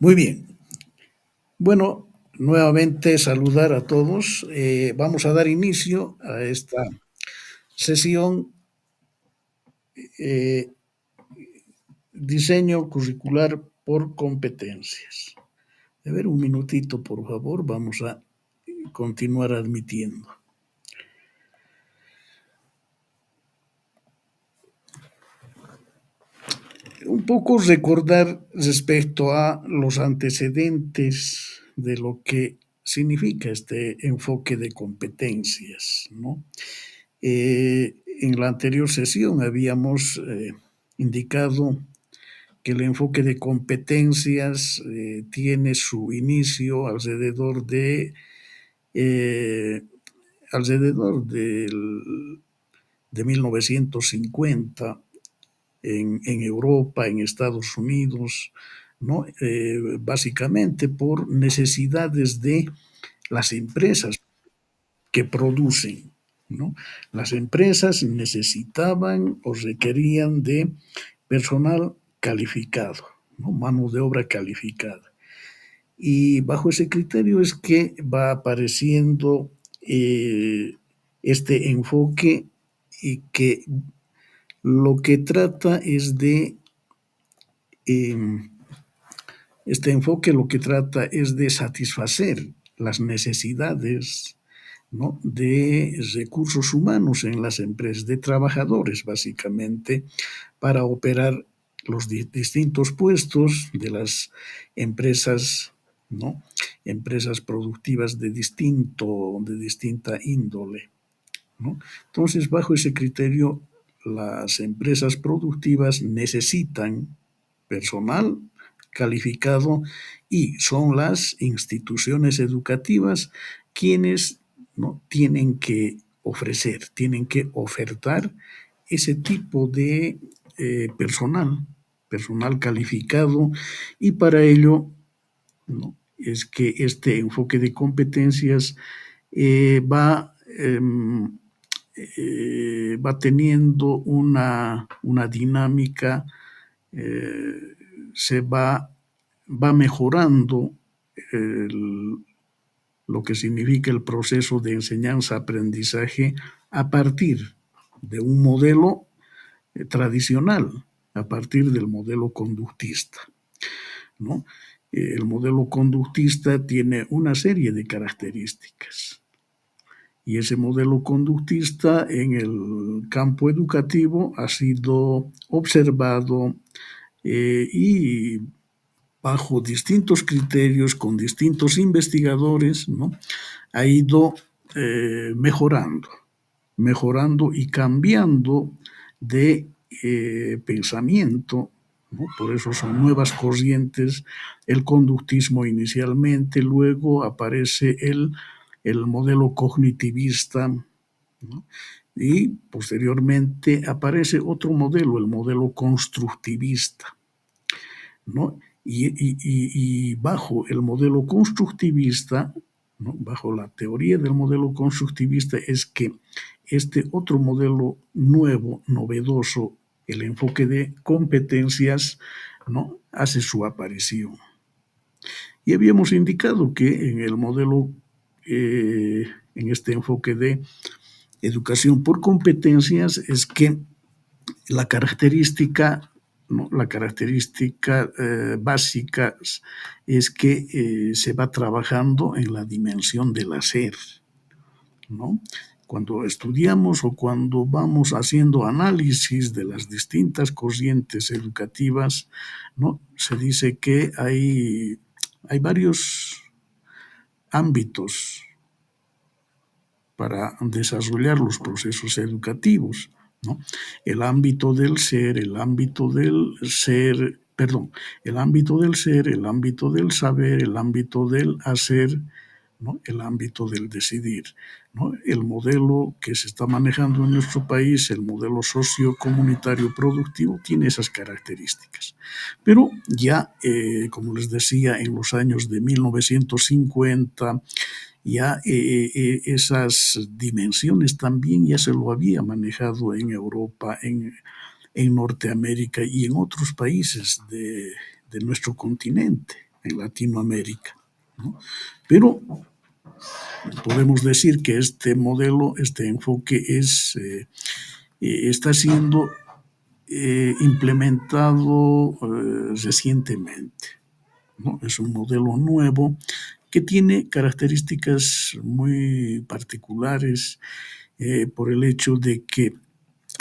Muy bien. Bueno, nuevamente saludar a todos. Vamos a dar inicio a esta sesión, eh, diseño curricular por competencias. A ver, un minutito, por favor, vamos a continuar admitiendo. Un poco recordar respecto a los antecedentes de lo que significa este enfoque de competencias, ¿no? En la anterior sesión habíamos indicado que el enfoque de competencias tiene su inicio eh, alrededor de 1950 en Europa, en Estados Unidos, ¿no? Básicamente por necesidades de las empresas que producen, ¿no? Las empresas necesitaban o requerían de personal calificado, ¿no? Mano de obra calificada. Y bajo ese criterio es que va apareciendo este enfoque y que lo que trata es de, eh, este enfoque lo que trata es de satisfacer las necesidades, ¿no?, de recursos humanos en las empresas, de trabajadores básicamente, para operar los distintos puestos de las empresas, ¿no? Empresas productivas de distinta índole, ¿no? Entonces, bajo ese criterio, las empresas productivas necesitan personal calificado y son las instituciones educativas quienes, ¿no?, tienen que ofrecer, tienen que ofertar ese tipo de personal calificado, y para ello, ¿no?, es que este enfoque de competencias va teniendo una dinámica, eh, se va mejorando el- lo que significa el proceso de enseñanza-aprendizaje a partir de un modelo tradicional, a partir del modelo conductista, ¿no? El modelo conductista tiene una serie de características. Y ese modelo conductista en el campo educativo ha sido observado y bajo distintos criterios, con distintos investigadores, ¿no?, ha ido mejorando y cambiando de pensamiento, ¿no? Por eso son nuevas corrientes, el conductismo inicialmente, luego aparece el modelo cognitivista, ¿no?, y posteriormente aparece otro modelo, el modelo constructivista, ¿no? Y bajo el modelo constructivista, ¿no?, bajo la teoría del modelo constructivista, es que este otro modelo nuevo, novedoso, el enfoque de competencias, ¿no?, hace su aparición. Y habíamos indicado que en el modelo, en este enfoque de educación por competencias, es que la característica, ¿no?, la característica básica es que se va trabajando en la dimensión del hacer, ¿no? Cuando estudiamos o cuando vamos haciendo análisis de las distintas corrientes educativas, ¿no?, se dice que hay varios ámbitos para desarrollar los procesos educativos, ¿no? El ámbito del ser, el ámbito del ser, perdón, el ámbito del ser, el ámbito del saber, el ámbito del hacer, ¿no?, el ámbito del decidir, ¿no? El modelo que se está manejando en nuestro país, el modelo sociocomunitario productivo, tiene esas características. Pero ya, como les decía, en los años de 1950, ya esas dimensiones también ya se lo había manejado en Europa, en Norteamérica y en otros países de nuestro continente, en Latinoamérica, ¿no? Pero podemos decir que este modelo, este enfoque está siendo implementado recientemente, ¿no? Es un modelo nuevo que tiene características muy particulares por el hecho de que,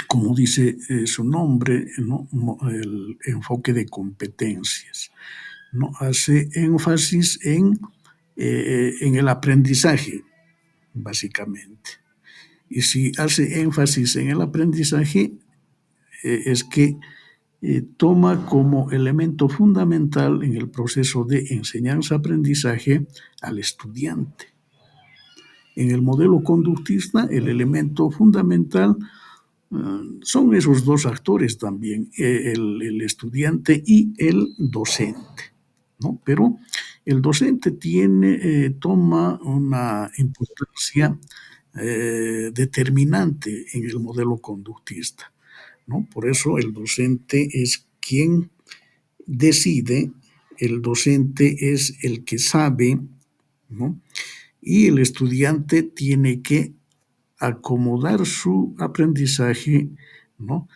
como dice su nombre, ¿no? El enfoque de competencias, ¿no? Hace énfasis en el aprendizaje, básicamente. Y si hace énfasis en el aprendizaje, es que toma como elemento fundamental en el proceso de enseñanza-aprendizaje al estudiante. En el modelo conductista, el elemento fundamental son esos dos actores también, el estudiante y el docente, ¿no? Pero el docente toma una importancia determinante en el modelo conductista, ¿no? Por eso el docente es quien decide, el docente es el que sabe, ¿no? Y el estudiante tiene que acomodar su aprendizaje, ¿no?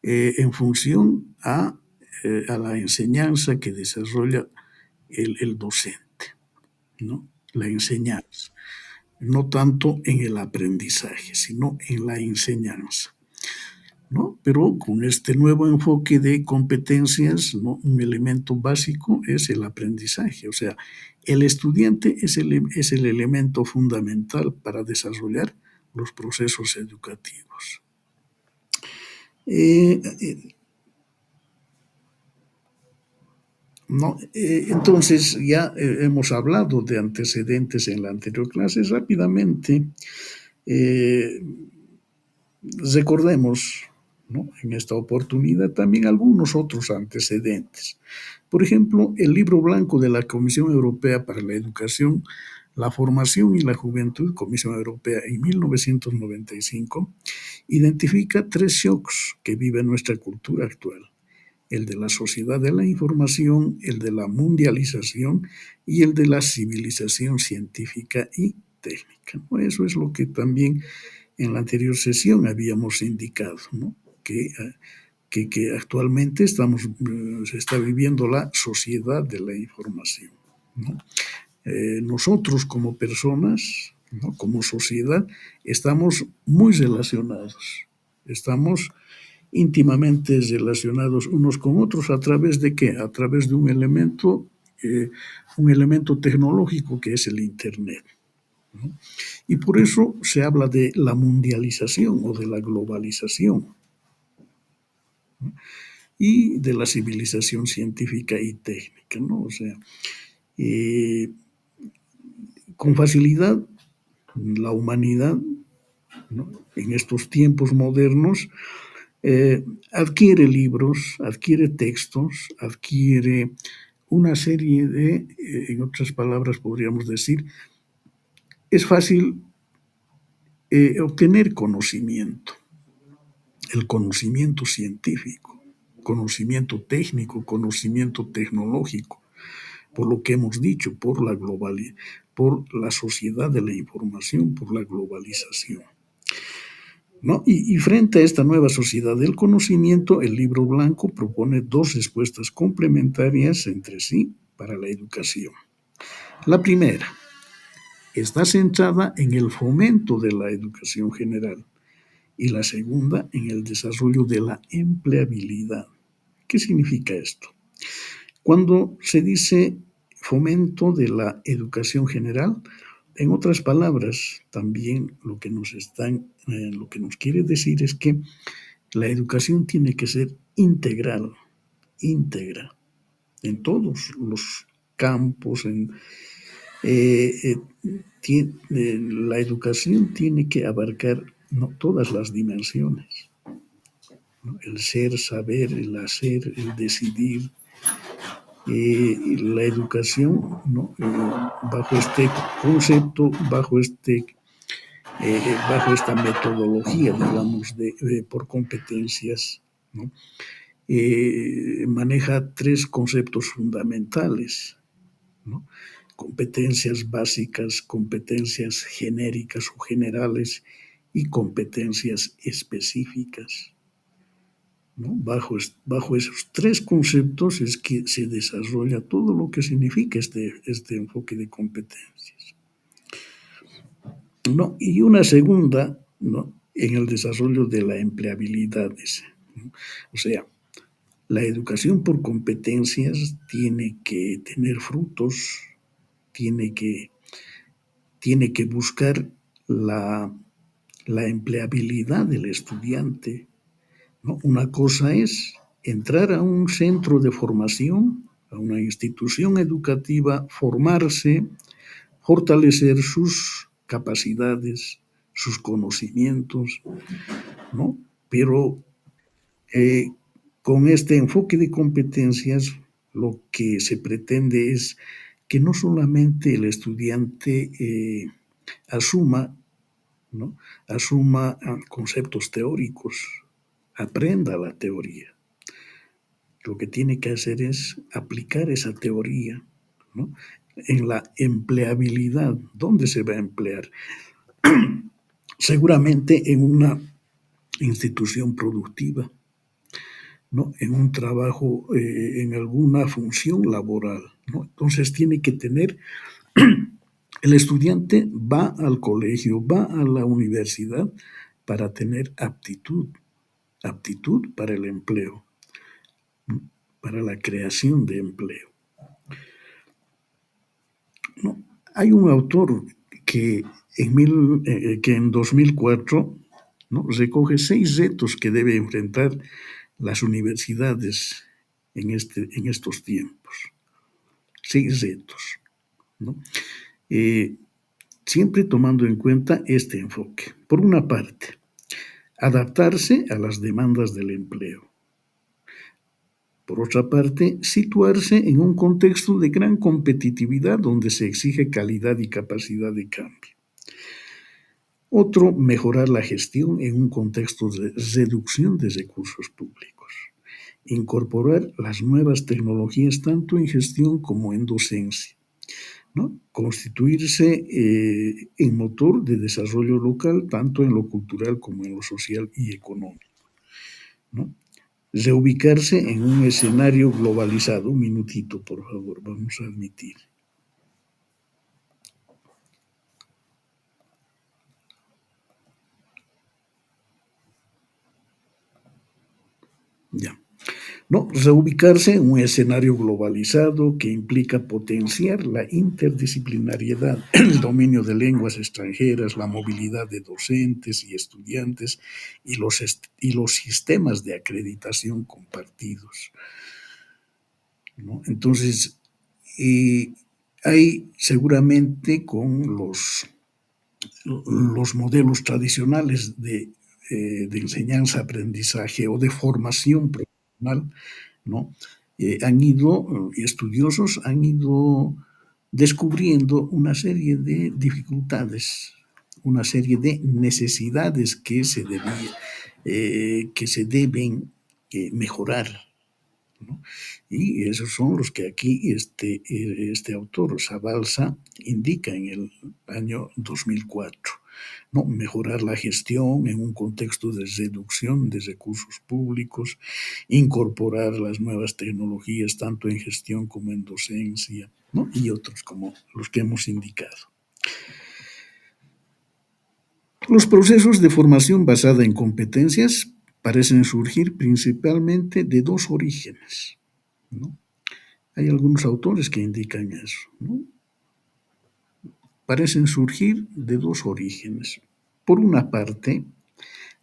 En función a la enseñanza que desarrolla el docente, ¿no? La enseñanza, no tanto en el aprendizaje, sino en la enseñanza, ¿no? Pero con este nuevo enfoque de competencias, ¿no? Un elemento básico es el aprendizaje, o sea, el estudiante es el elemento fundamental para desarrollar los procesos educativos. Eh, eh, no, entonces, ya hemos hablado de antecedentes en la anterior clase. Rápidamente, eh, recordemos, ¿no? En esta oportunidad también algunos otros antecedentes. Por ejemplo, el Libro Blanco de la Comisión Europea para la Educación, la Formación y la Juventud, Comisión Europea, en 1995, identifica tres shocks que vive nuestra cultura actual: el de la sociedad de la información, el de la mundialización y el de la civilización científica y técnica, ¿no? Eso es lo que también en la anterior sesión habíamos indicado, ¿no? Que actualmente se está viviendo la sociedad de la información, ¿no? Nosotros como personas, ¿no? Como sociedad, estamos muy relacionados, estamos íntimamente relacionados unos con otros. ¿A través de qué? A través de un elemento tecnológico que es el Internet, ¿no? Y por eso se habla de la mundialización o de la globalización, ¿no? Y de la civilización científica y técnica, ¿no? O sea, eh, con facilidad la humanidad, ¿no? En estos tiempos modernos adquiere libros, adquiere textos, adquiere una serie en otras palabras podríamos decir, es fácil obtener conocimiento, el conocimiento científico, conocimiento técnico, conocimiento tecnológico, por lo que hemos dicho, por la sociedad de la información, por la globalización, ¿no? Y frente a esta nueva sociedad del conocimiento, el Libro Blanco propone dos respuestas complementarias entre sí para la educación. La primera está centrada en el fomento de la educación general y la segunda en el desarrollo de la empleabilidad. ¿Qué significa esto? Cuando se dice fomento de la educación general, en otras palabras, también lo que nos quiere decir es que la educación tiene que ser integral, íntegra, en todos los campos. La educación tiene que abarcar, ¿no? Todas las dimensiones, ¿no? El ser, saber, el hacer, el decidir. La educación, ¿no? Bajo este concepto, bajo esta metodología, digamos, por competencias, ¿no? Maneja tres conceptos fundamentales. ¿no? Competencias básicas, competencias genéricas o generales y competencias específicas, ¿no? Bajo esos tres conceptos es que se desarrolla todo lo que significa este enfoque de competencias, ¿no? Y una segunda, ¿no? En el desarrollo de la empleabilidad, ¿no? O sea, la educación por competencias tiene que tener frutos, tiene que, tiene que buscar la, la empleabilidad del estudiante, ¿no? Una cosa es entrar a un centro de formación, a una institución educativa, formarse, fortalecer sus capacidades, sus conocimientos, ¿no? Pero eh, con este enfoque de competencias, lo que se pretende es que no solamente el estudiante asuma, ¿no? Asuma conceptos teóricos, aprenda la teoría. Lo que tiene que hacer es aplicar esa teoría, ¿no? En la empleabilidad. ¿Dónde se va a emplear? Seguramente en una institución productiva, ¿no? En un trabajo, en alguna función laboral, ¿no? Entonces tiene que tener, el estudiante va al colegio, va a la universidad para tener aptitud, aptitud para el empleo, para la creación de empleo, ¿no? Hay un autor que que en 2004, ¿no? Recoge 6 retos que debe enfrentar las universidades en estos tiempos. 6 retos, ¿no? Eh, Siempre tomando en cuenta este enfoque. Por una parte, adaptarse a las demandas del empleo. Por otra parte, situarse en un contexto de gran competitividad donde se exige calidad y capacidad de cambio. Otro, mejorar la gestión en un contexto de reducción de recursos públicos. Incorporar las nuevas tecnologías tanto en gestión como en docencia, ¿no? Constituirse en motor de desarrollo local tanto en lo cultural como en lo social y económico, ¿no? Reubicarse en un escenario globalizado. Un minutito, por favor, vamos a admitir. Ya. No, reubicarse en un escenario globalizado que implica potenciar la interdisciplinariedad, el dominio de lenguas extranjeras, la movilidad de docentes y estudiantes y los sistemas de acreditación compartidos, ¿no? Entonces, hay seguramente con los modelos tradicionales de enseñanza-aprendizaje o de formación profesional, ¿no? Estudiosos han ido descubriendo una serie de dificultades, una serie de necesidades que se deben mejorar, ¿no? Y esos son los que aquí este autor, Zabalza, indica en el año 2004. ¿No? Mejorar la gestión en un contexto de reducción de recursos públicos, incorporar las nuevas tecnologías tanto en gestión como en docencia, ¿no? Y otros como los que hemos indicado. Los procesos de formación basada en competencias parecen surgir principalmente de dos orígenes, ¿no? Hay algunos autores que indican eso, ¿no? Parecen surgir de dos orígenes. Por una parte,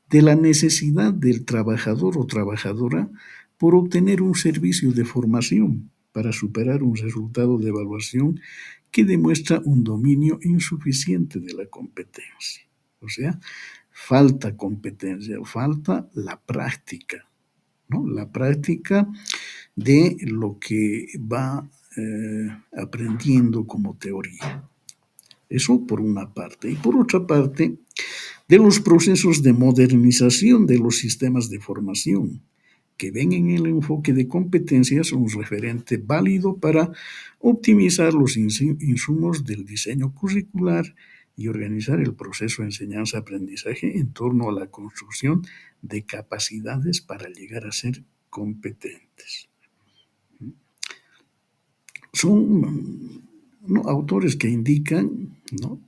de la necesidad del trabajador o trabajadora por obtener un servicio de formación para superar un resultado de evaluación que demuestra un dominio insuficiente de la competencia. O sea, falta competencia, falta la práctica, ¿no? La práctica de lo que va aprendiendo como teoría. Eso por una parte. Y por otra parte, de los procesos de modernización de los sistemas de formación, que ven en el enfoque de competencias un referente válido para optimizar los insumos del diseño curricular y organizar el proceso de enseñanza-aprendizaje en torno a la construcción de capacidades para llegar a ser competentes. Son, ¿no?, autores que indican, ¿no?,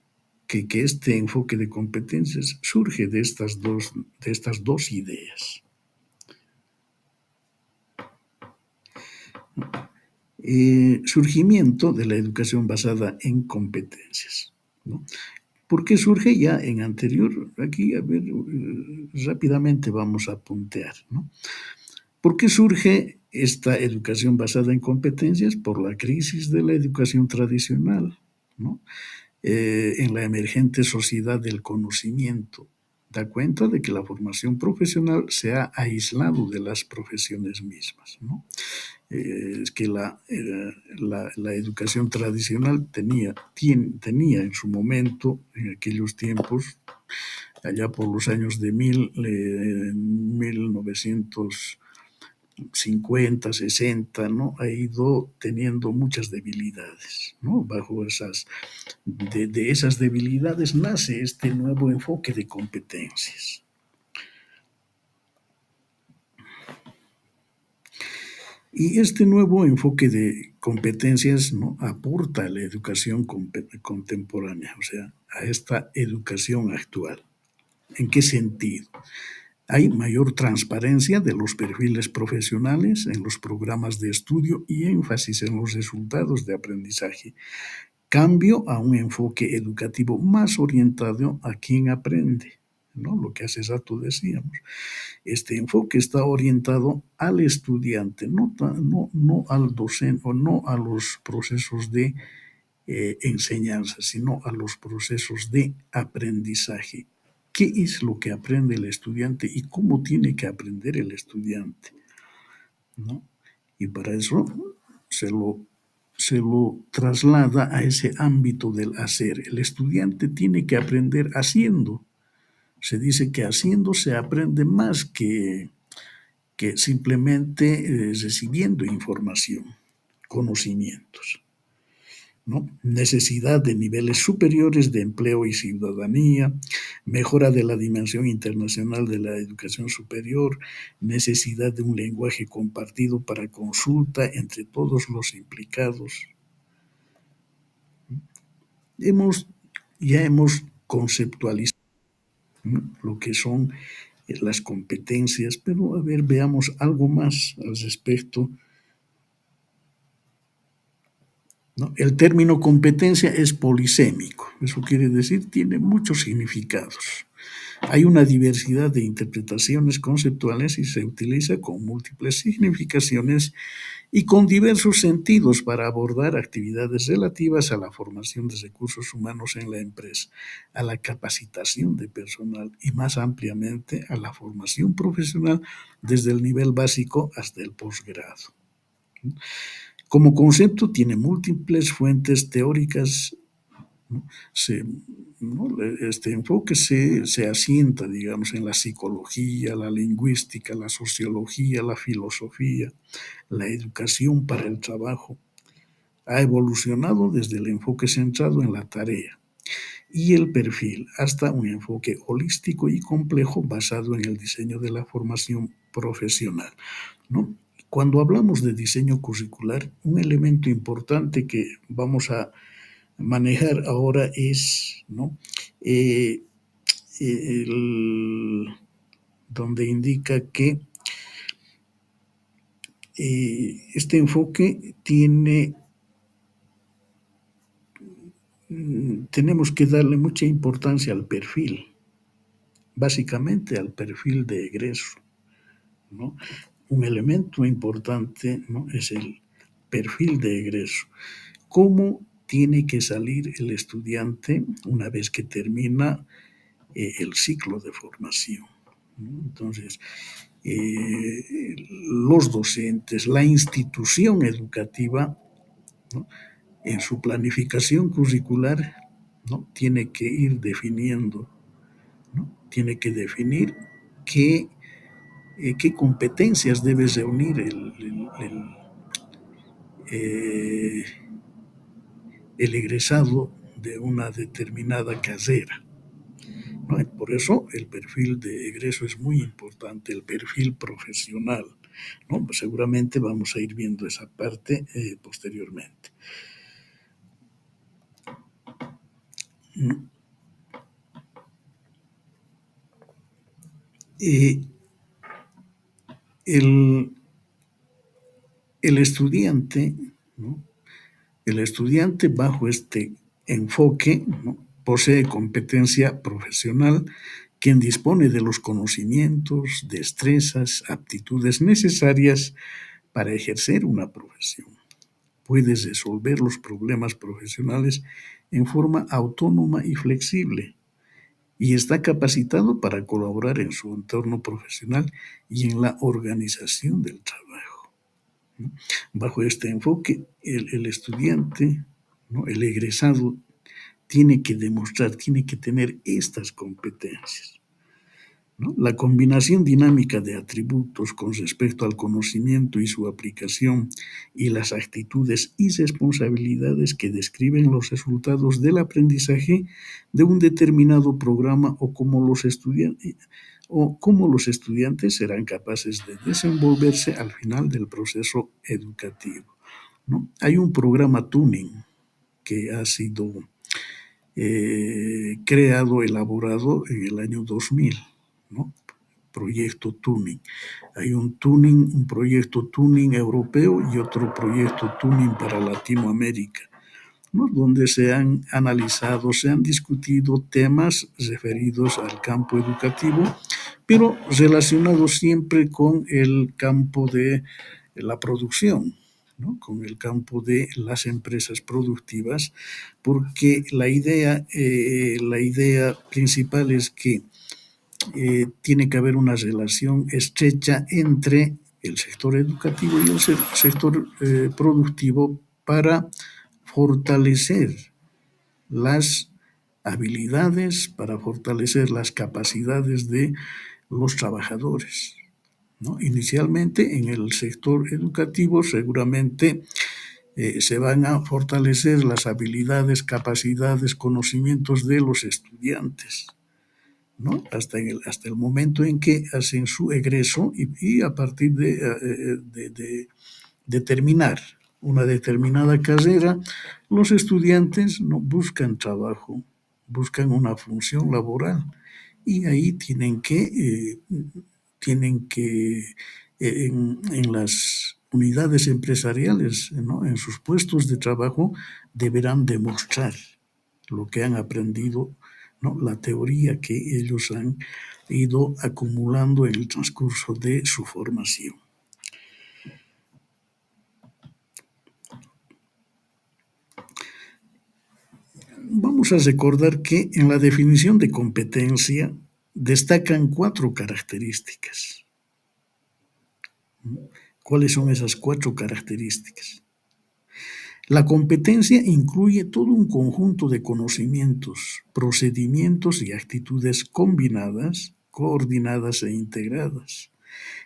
que este enfoque de competencias surge de estas dos ideas. Surgimiento de la educación basada en competencias, ¿no? ¿Por qué surge? Ya en anterior, aquí, a ver, rápidamente vamos a puntear, ¿no? ¿Por qué surge esta educación basada en competencias? Por la crisis de la educación tradicional, ¿no? En la emergente sociedad del conocimiento, da cuenta de que la formación profesional se ha aislado de las profesiones mismas, ¿no? Es que la educación tradicional tenía en su momento, en aquellos tiempos, allá por los años de 1950, 60, ¿no?, ha ido teniendo muchas debilidades, ¿no? Bajo de esas debilidades nace este nuevo enfoque de competencias. Y este nuevo enfoque de competencias, ¿no?, aporta a la educación contemporánea, o sea, a esta educación actual. ¿En qué sentido? Hay mayor transparencia de los perfiles profesionales en los programas de estudio y énfasis en los resultados de aprendizaje. Cambio a un enfoque educativo más orientado a quien aprende, ¿no?, lo que hace rato decíamos. Este enfoque está orientado al estudiante, no al docente o no a los procesos de enseñanza, sino a los procesos de aprendizaje. ¿Qué es lo que aprende el estudiante y cómo tiene que aprender el estudiante, ¿no? Y para eso se lo traslada a ese ámbito del hacer. El estudiante tiene que aprender haciendo. Se dice que haciendo se aprende más que simplemente recibiendo información, conocimientos, ¿no? Necesidad de niveles superiores de empleo y ciudadanía, mejora de la dimensión internacional de la educación superior, necesidad de un lenguaje compartido para consulta entre todos los implicados. Ya hemos conceptualizado, ¿no?, lo que son las competencias, pero a ver, veamos algo más al respecto, ¿no? El término competencia es polisémico, eso quiere decir tiene muchos significados. Hay una diversidad de interpretaciones conceptuales y se utiliza con múltiples significaciones y con diversos sentidos para abordar actividades relativas a la formación de recursos humanos en la empresa, a la capacitación de personal y más ampliamente a la formación profesional desde el nivel básico hasta el posgrado. Como concepto tiene múltiples fuentes teóricas, ¿no? Este enfoque se asienta, digamos, en la psicología, la lingüística, la sociología, la filosofía, la educación para el trabajo. Ha evolucionado desde el enfoque centrado en la tarea y el perfil hasta un enfoque holístico y complejo basado en el diseño de la formación profesional, ¿no? Cuando hablamos de diseño curricular, un elemento importante que vamos a manejar ahora es, ¿no?, donde indica que este enfoque tenemos que darle mucha importancia al perfil, básicamente al perfil de egreso, ¿no? Un elemento importante, ¿no?, es el perfil de egreso. ¿Cómo tiene que salir el estudiante una vez que termina el ciclo de formación, ¿no? Entonces, los docentes, la institución educativa, ¿no?, en su planificación curricular, ¿no?, tiene que ir definiendo, ¿no?, tiene que definir qué qué competencias debe reunir eh, el egresado de una determinada carrera, ¿no? Por eso el perfil de egreso es muy importante, el perfil profesional, ¿no? Seguramente vamos a ir viendo esa parte posteriormente. Eh, el, el estudiante, ¿no? El estudiante bajo este enfoque, ¿no?, posee competencia profesional, quien dispone de los conocimientos, destrezas, aptitudes necesarias para ejercer una profesión. Puede resolver los problemas profesionales en forma autónoma y flexible y está capacitado para colaborar en su entorno profesional y en la organización del trabajo. Bajo este enfoque, el estudiante, ¿no?, el egresado, tiene que demostrar, tiene que tener estas competencias, ¿no? La combinación dinámica de atributos con respecto al conocimiento y su aplicación y las actitudes y responsabilidades que describen los resultados del aprendizaje de un determinado programa o cómo los estudiantes serán capaces de desenvolverse al final del proceso educativo, ¿no? Hay un programa Tuning que ha sido creado, elaborado en el año 2000, ¿no? Proyecto Tuning. Hay un proyecto Tuning europeo y otro proyecto Tuning para Latinoamérica, ¿no?, donde se han analizado, se han discutido temas referidos al campo educativo, pero relacionados siempre con el campo de la producción, ¿no?, con el campo de las empresas productivas, porque la idea principal es que tiene que haber una relación estrecha entre el sector educativo y el sector productivo para fortalecer las habilidades, para fortalecer las capacidades de los trabajadores, ¿no? Inicialmente en el sector educativo seguramente se van a fortalecer las habilidades, capacidades, conocimientos de los estudiantes, ¿no? Hasta el momento en que hacen su egreso y a partir de terminar una determinada carrera, los estudiantes no buscan trabajo, buscan una función laboral y ahí tienen que en las unidades empresariales, ¿no?, en sus puestos de trabajo, deberán demostrar lo que han aprendido, ¿no?, la teoría que ellos han ido acumulando en el transcurso de su formación. Vamos a recordar que en la definición de competencia destacan 4 características. ¿Cuáles son esas 4 características? La competencia incluye todo un conjunto de conocimientos, procedimientos y actitudes combinadas, coordinadas e integradas,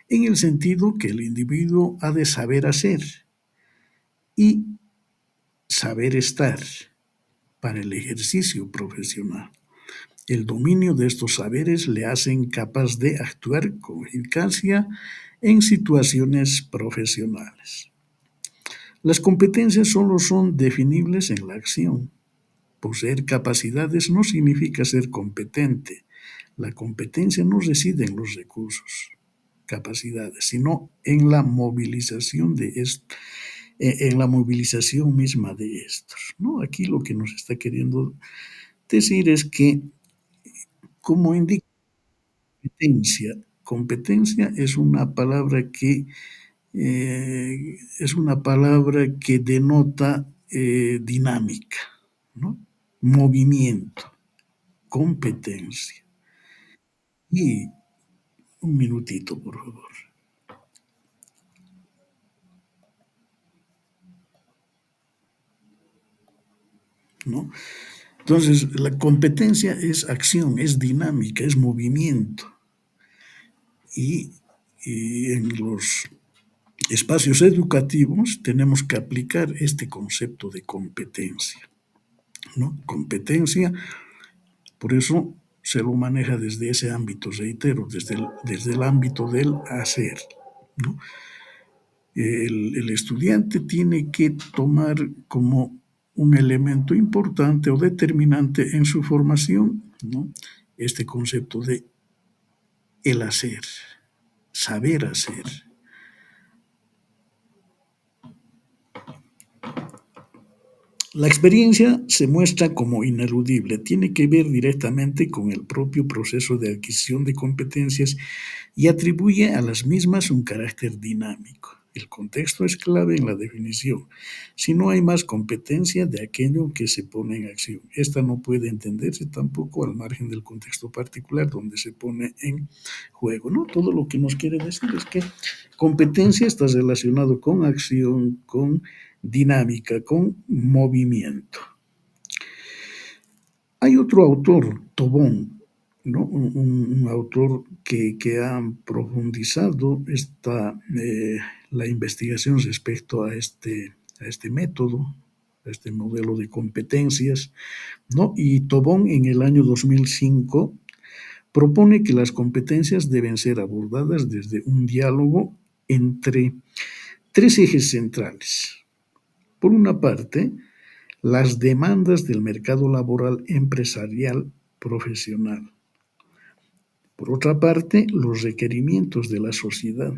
en el sentido que el individuo ha de saber hacer y saber estar para el ejercicio profesional. El dominio de estos saberes le hacen capaz de actuar con eficacia en situaciones profesionales. Las competencias solo son definibles en la acción. Poseer capacidades no significa ser competente. La competencia no reside en los recursos, capacidades, sino en la movilización en la movilización misma de estos, ¿no? Aquí lo que nos está queriendo decir es que, como indica competencia, competencia es una palabra que denota dinámica, ¿no?, movimiento, competencia. Y un minutito, por favor, ¿no? Entonces, la competencia es acción, es dinámica, es movimiento. Y y en los espacios educativos tenemos que aplicar este concepto de competencia, ¿no? Competencia, por eso se lo maneja desde ese ámbito, reitero, desde el ámbito del hacer, ¿no? El estudiante tiene que tomar como un elemento importante o determinante en su formación, ¿no? Este concepto de el hacer, saber hacer. La experiencia se muestra como ineludible, tiene que ver directamente con el propio proceso de adquisición de competencias y atribuye a las mismas un carácter dinámico. El contexto es clave en la definición. Si no hay más competencia de aquello que se pone en acción, esta no puede entenderse tampoco al margen del contexto particular donde se pone en juego, ¿no? Todo lo que nos quiere decir es que competencia está relacionado con acción, con dinámica, con movimiento. Hay otro autor, Tobón, ¿no? Un autor que ha profundizado la investigación respecto a este método, a este modelo de competencias, ¿no? Y Tobón en el año 2005 propone que las competencias deben ser abordadas desde un diálogo entre tres ejes centrales. Por una parte, las demandas del mercado laboral empresarial profesional. Por otra parte, los requerimientos de la sociedad.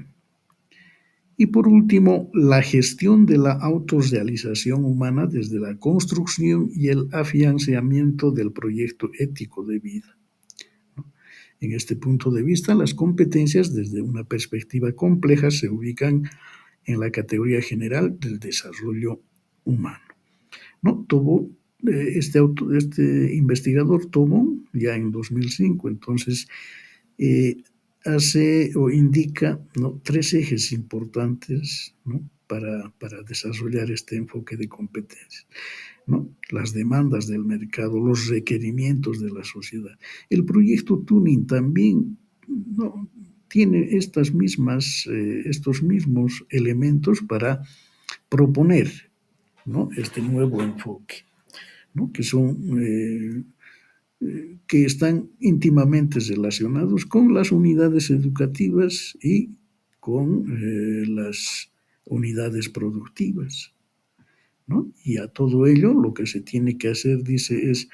Y por último, la gestión de la autorrealización humana desde la construcción y el afianzamiento del proyecto ético de vida. En este punto de vista, las competencias desde una perspectiva compleja se ubican en la categoría general del desarrollo humano, ¿no? Este investigador tomó ya en 2005, entonces hace o indica, ¿no?, tres ejes importantes, ¿no?, para desarrollar este enfoque de competencias, ¿no? Las demandas del mercado, los requerimientos de la sociedad. El proyecto Tuning también, ¿no?, tiene estos mismos elementos para proponer, ¿no?, este nuevo enfoque, ¿no?, que están íntimamente relacionados con las unidades educativas y con las unidades productivas, ¿no? Y a todo ello lo que se tiene que hacer, dice, es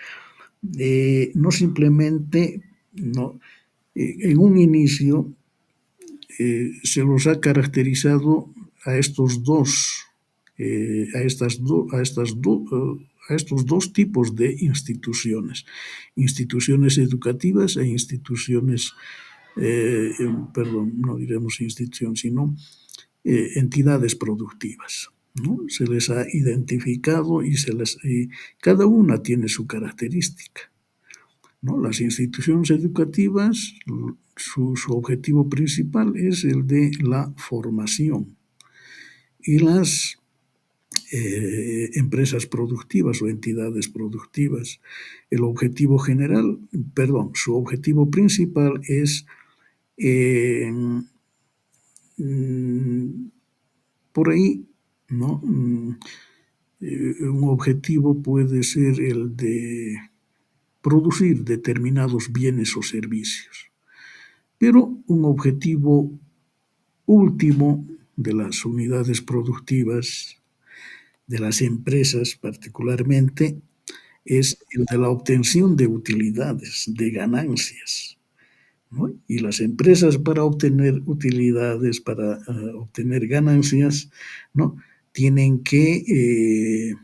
no simplemente, ¿no?, en un inicio se los ha caracterizado a estos dos, a estos dos tipos de instituciones educativas e instituciones, perdón, no diremos institución, sino entidades productivas, ¿no? Se les ha identificado y cada una tiene su característica, ¿no? Las instituciones educativas, su objetivo principal es el de la formación, y las empresas productivas o entidades productivas, el objetivo general, perdón, su objetivo principal es por ahí, ¿no? Un objetivo puede ser el de producir determinados bienes o servicios, pero un objetivo último de las unidades productivas, de las empresas particularmente, es el de la obtención de utilidades, de ganancias, ¿no? Y las empresas, para obtener utilidades, para obtener ganancias, ¿no?, tienen que,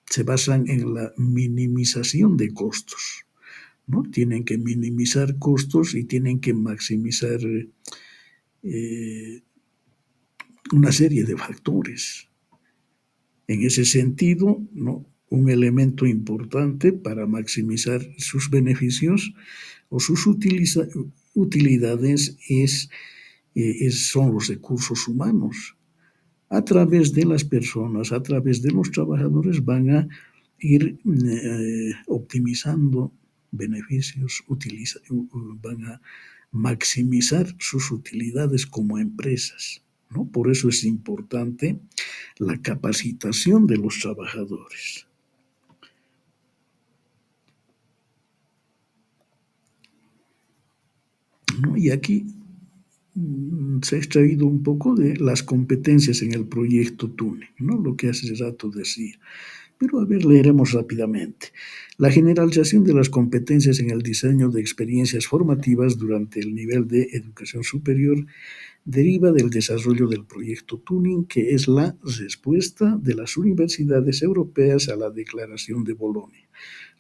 se basan en la minimización de costos, ¿no? Tienen que minimizar costos y tienen que maximizar una serie de factores. En ese sentido, ¿no?, un elemento importante para maximizar sus beneficios o sus utilidades son los recursos humanos. A través de las personas, a través de los trabajadores, van a ir optimizando beneficios, van a maximizar sus utilidades como empresas, ¿no? Por eso es importante la capacitación de los trabajadores, ¿no? Y aquí se ha extraído un poco de las competencias en el proyecto TUNE, ¿no? Lo que hace rato decía. Pero a ver, leeremos rápidamente. La generalización de las competencias en el diseño de experiencias formativas durante el nivel de educación superior deriva del desarrollo del proyecto Tuning, que es la respuesta de las universidades europeas a la Declaración de Bolonia,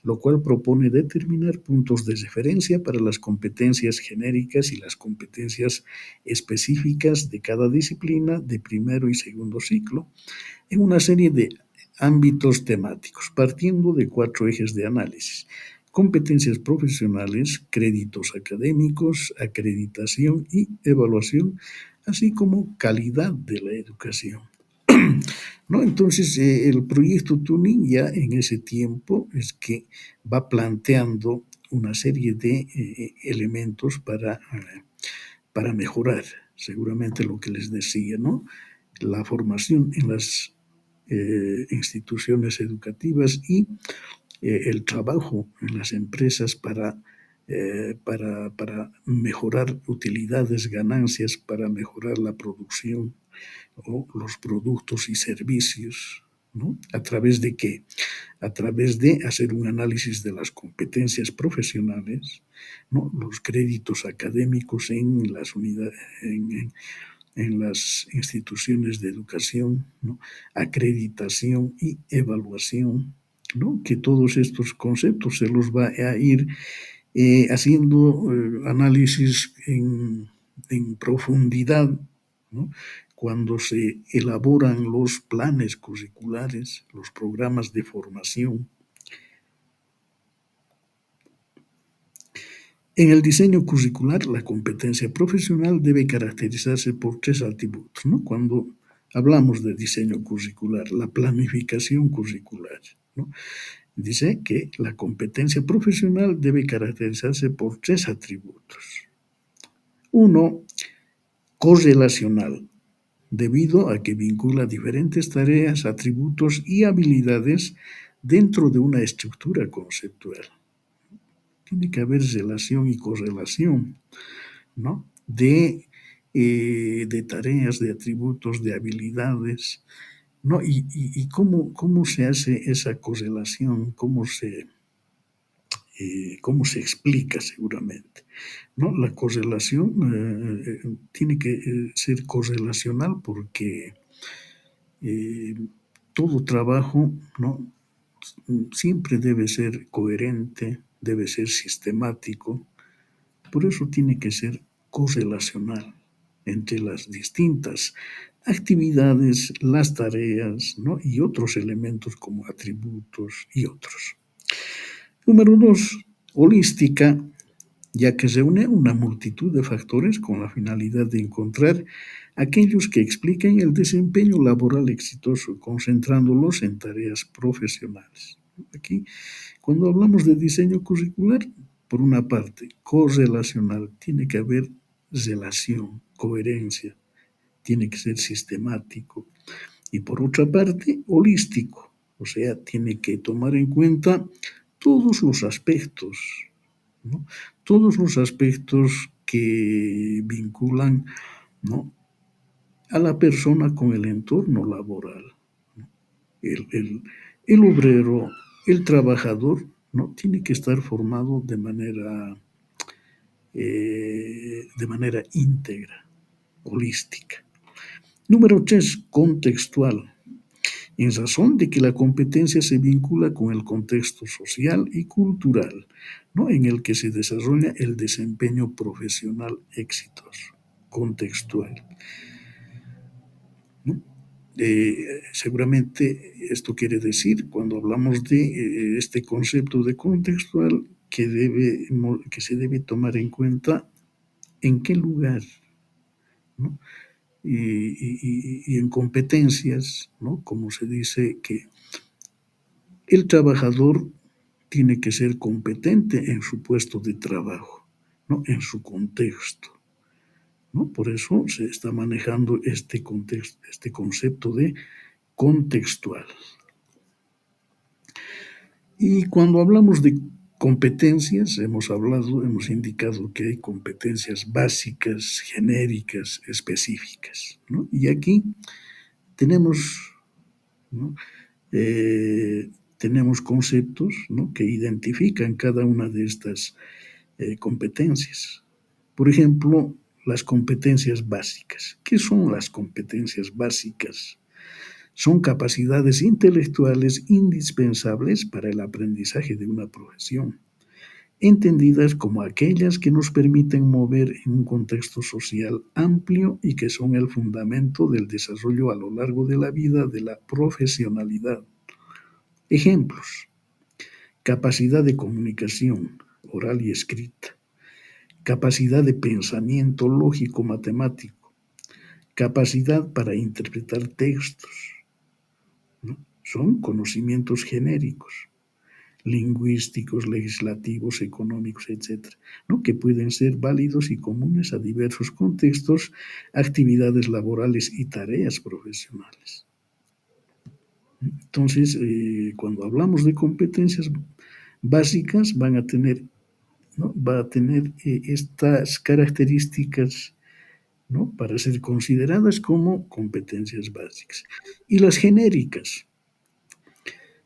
lo cual propone determinar puntos de referencia para las competencias genéricas y las competencias específicas de cada disciplina de primero y segundo ciclo en una serie de ámbitos temáticos, partiendo de 4 ejes de análisis: competencias profesionales, créditos académicos, acreditación y evaluación, así como calidad de la educación. ¿No? Entonces, el proyecto Tuning ya en ese tiempo es que va planteando una serie de elementos para mejorar, seguramente lo que les decía, ¿no? La formación en las instituciones educativas y el trabajo en las empresas para mejorar utilidades, ganancias, para mejorar la producción o los productos y servicios, ¿no? ¿A través de qué? A través de hacer un análisis de las competencias profesionales, ¿no? Los créditos académicos en las unidades, en las instituciones de educación, ¿no? Acreditación y evaluación, ¿no? Que todos estos conceptos se los va a ir haciendo análisis en profundidad, ¿no? Cuando se elaboran los planes curriculares, los programas de formación. En el diseño curricular, la competencia profesional debe caracterizarse por 3 atributos, ¿no? Cuando hablamos de diseño curricular, la planificación curricular, ¿no? Dice que la competencia profesional debe caracterizarse por 3 atributos. Uno, correlacional, debido a que vincula diferentes tareas, atributos y habilidades dentro de una estructura conceptual. Tiene que haber relación y correlación, ¿no? De tareas, de atributos, de habilidades, ¿no? Y cómo se hace esa correlación, cómo se explica seguramente, ¿no? La correlación tiene que ser correlacional porque eh, todo trabajo, ¿no? Siempre debe ser coherente, debe ser sistemático, por eso tiene que ser correlacional entre las distintas actividades, las tareas, ¿no? Y otros elementos como atributos y otros. Número 2, holística, ya que reúne una multitud de factores con la finalidad de encontrar aquellos que expliquen el desempeño laboral exitoso, concentrándolos en tareas profesionales. Aquí, cuando hablamos de diseño curricular, por una parte, correlacional, tiene que haber relación, coherencia, tiene que ser sistemático. Y por otra parte, holístico, o sea, tiene que tomar en cuenta todos los aspectos, ¿no? Todos los aspectos que vinculan, ¿no? A la persona con el entorno laboral. El, el, el obrero, el trabajador, ¿no? Tiene que estar formado de manera íntegra, holística. Número 3, contextual, en razón de que la competencia se vincula con el contexto social y cultural, ¿no? En el que se desarrolla el desempeño profesional exitoso, contextual, ¿no? Seguramente esto quiere decir, cuando hablamos de este concepto de contextual, que se debe tomar en cuenta en qué lugar, ¿no? Y en competencias, ¿no? Como se dice que el trabajador tiene que ser competente en su puesto de trabajo, ¿no?, en su contexto, ¿no? Por eso se está manejando este contexto, este concepto de contextual. Y cuando hablamos de competencias, hemos indicado que hay competencias básicas, genéricas, específicas, ¿no? Y aquí tenemos, ¿no?, eh, tenemos conceptos, ¿no?, que identifican cada una de estas competencias. Por ejemplo, las competencias básicas. ¿Qué son las competencias básicas? Son capacidades intelectuales indispensables para el aprendizaje de una profesión, entendidas como aquellas que nos permiten mover en un contexto social amplio y que son el fundamento del desarrollo a lo largo de la vida de la profesionalidad. Ejemplos: capacidad de comunicación oral y escrita, capacidad de pensamiento lógico matemático, capacidad para interpretar textos, ¿no? Son conocimientos genéricos, lingüísticos, legislativos, económicos, etcétera, ¿no?, que pueden ser válidos y comunes a diversos contextos, actividades laborales y tareas profesionales. Entonces, cuando hablamos de competencias básicas, ¿no?, va a tener estas características, ¿no?, para ser consideradas como competencias básicas. Y las genéricas,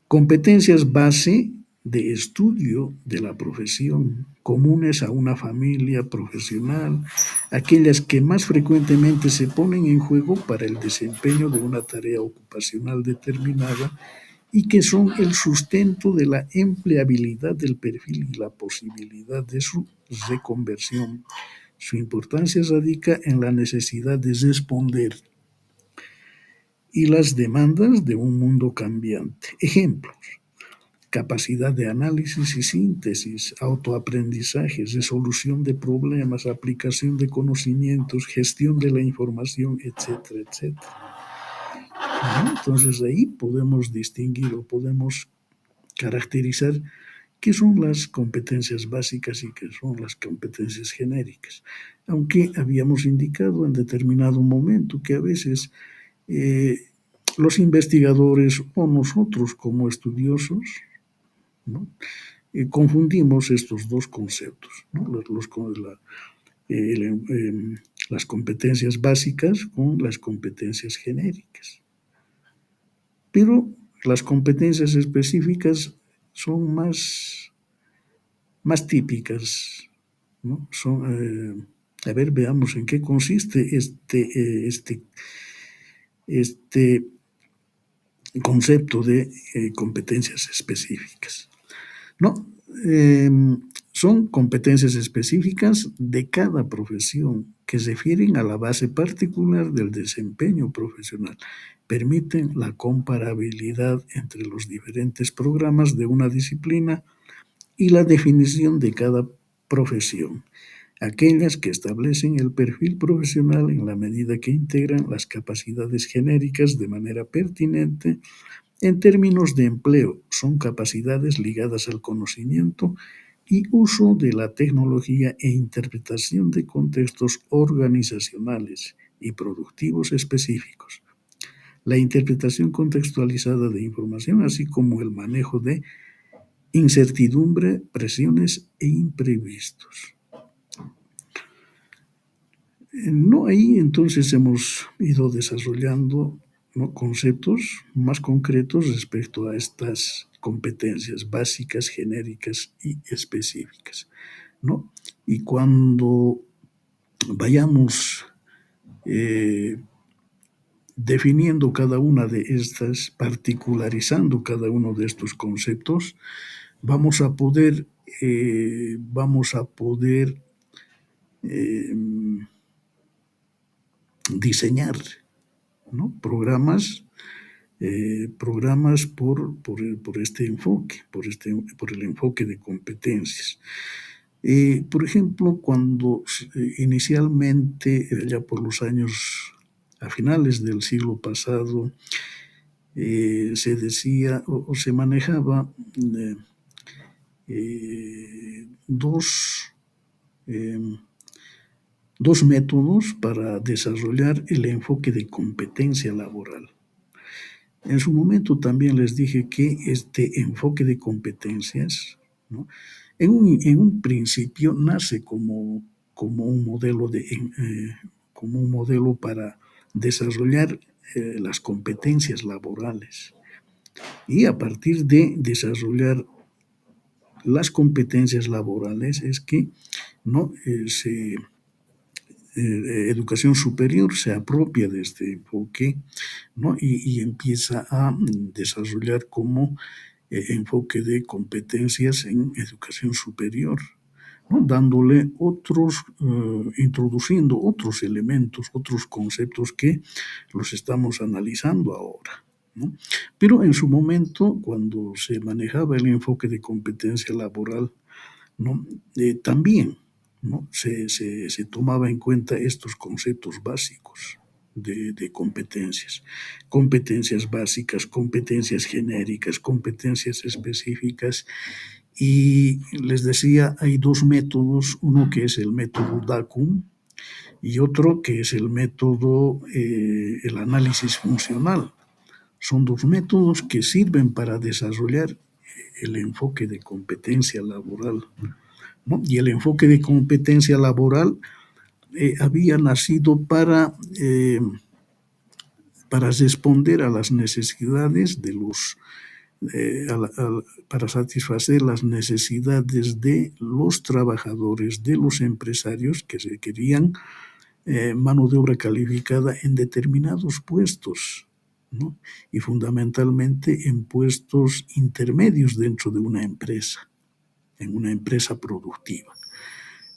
competencias base de estudio de la profesión, comunes a una familia profesional, aquellas que más frecuentemente se ponen en juego para el desempeño de una tarea ocupacional determinada y que son el sustento de la empleabilidad del perfil y la posibilidad de su reconversión. Su importancia radica en la necesidad de responder y las demandas de un mundo cambiante. Ejemplos: capacidad de análisis y síntesis, autoaprendizaje, resolución de problemas, aplicación de conocimientos, gestión de la información, etcétera, etcétera, ¿no? Entonces ahí podemos distinguir o podemos caracterizar qué son las competencias básicas y qué son las competencias genéricas. Aunque habíamos indicado en determinado momento que a veces eh, los investigadores o nosotros como estudiosos, ¿no?, confundimos estos dos conceptos, ¿no?, las competencias básicas con las competencias genéricas. Pero las competencias específicas son más típicas, ¿no? A ver, veamos en qué consiste este concepto de competencias específicas, ¿no? Son competencias específicas de cada profesión que se refieren a la base particular del desempeño profesional. Permiten la comparabilidad entre los diferentes programas de una disciplina y la definición de cada profesión. Aquellas que establecen el perfil profesional en la medida que integran las capacidades genéricas de manera pertinente en términos de empleo. Son capacidades ligadas al conocimiento y uso de la tecnología e interpretación de contextos organizacionales y productivos específicos. La interpretación contextualizada de información, así como el manejo de incertidumbre, presiones e imprevistos. No, ahí entonces hemos ido desarrollando, ¿no?, conceptos más concretos respecto a estas competencias básicas, genéricas y específicas, ¿no? Y cuando vayamos definiendo cada una de estas, particularizando cada uno de estos conceptos, vamos a poder eh, diseñar, ¿no?, programas por este enfoque, por el enfoque de competencias. Por ejemplo, cuando inicialmente, ya por los años, a finales del siglo pasado, se decía o se manejaba dos dos métodos para desarrollar el enfoque de competencia laboral. En su momento también les dije que este enfoque de competencias, ¿no?, en un principio nace como un modelo como un modelo para desarrollar las competencias laborales. Y a partir de desarrollar las competencias laborales es que, ¿no?, educación superior se apropia de este enfoque, ¿no?, y empieza a desarrollar como enfoque de competencias en educación superior, ¿no?, dándole introduciendo otros elementos, otros conceptos que los estamos analizando ahora, ¿no? Pero en su momento, cuando se manejaba el enfoque de competencia laboral, ¿no?, también, ¿no?, se tomaba en cuenta estos conceptos básicos de competencias. Competencias básicas, competencias genéricas, competencias específicas. Y les decía, hay dos métodos, uno que es el método DACUM y otro que es el método, el análisis funcional. Son dos métodos que sirven para desarrollar el enfoque de competencia laboral, ¿no? Y el enfoque de competencia laboral había nacido para responder a las necesidades de los para satisfacer las necesidades de los trabajadores, de los empresarios que requerían mano de obra calificada en determinados puestos, ¿no?, y fundamentalmente en puestos intermedios dentro de una empresa, en una empresa productiva,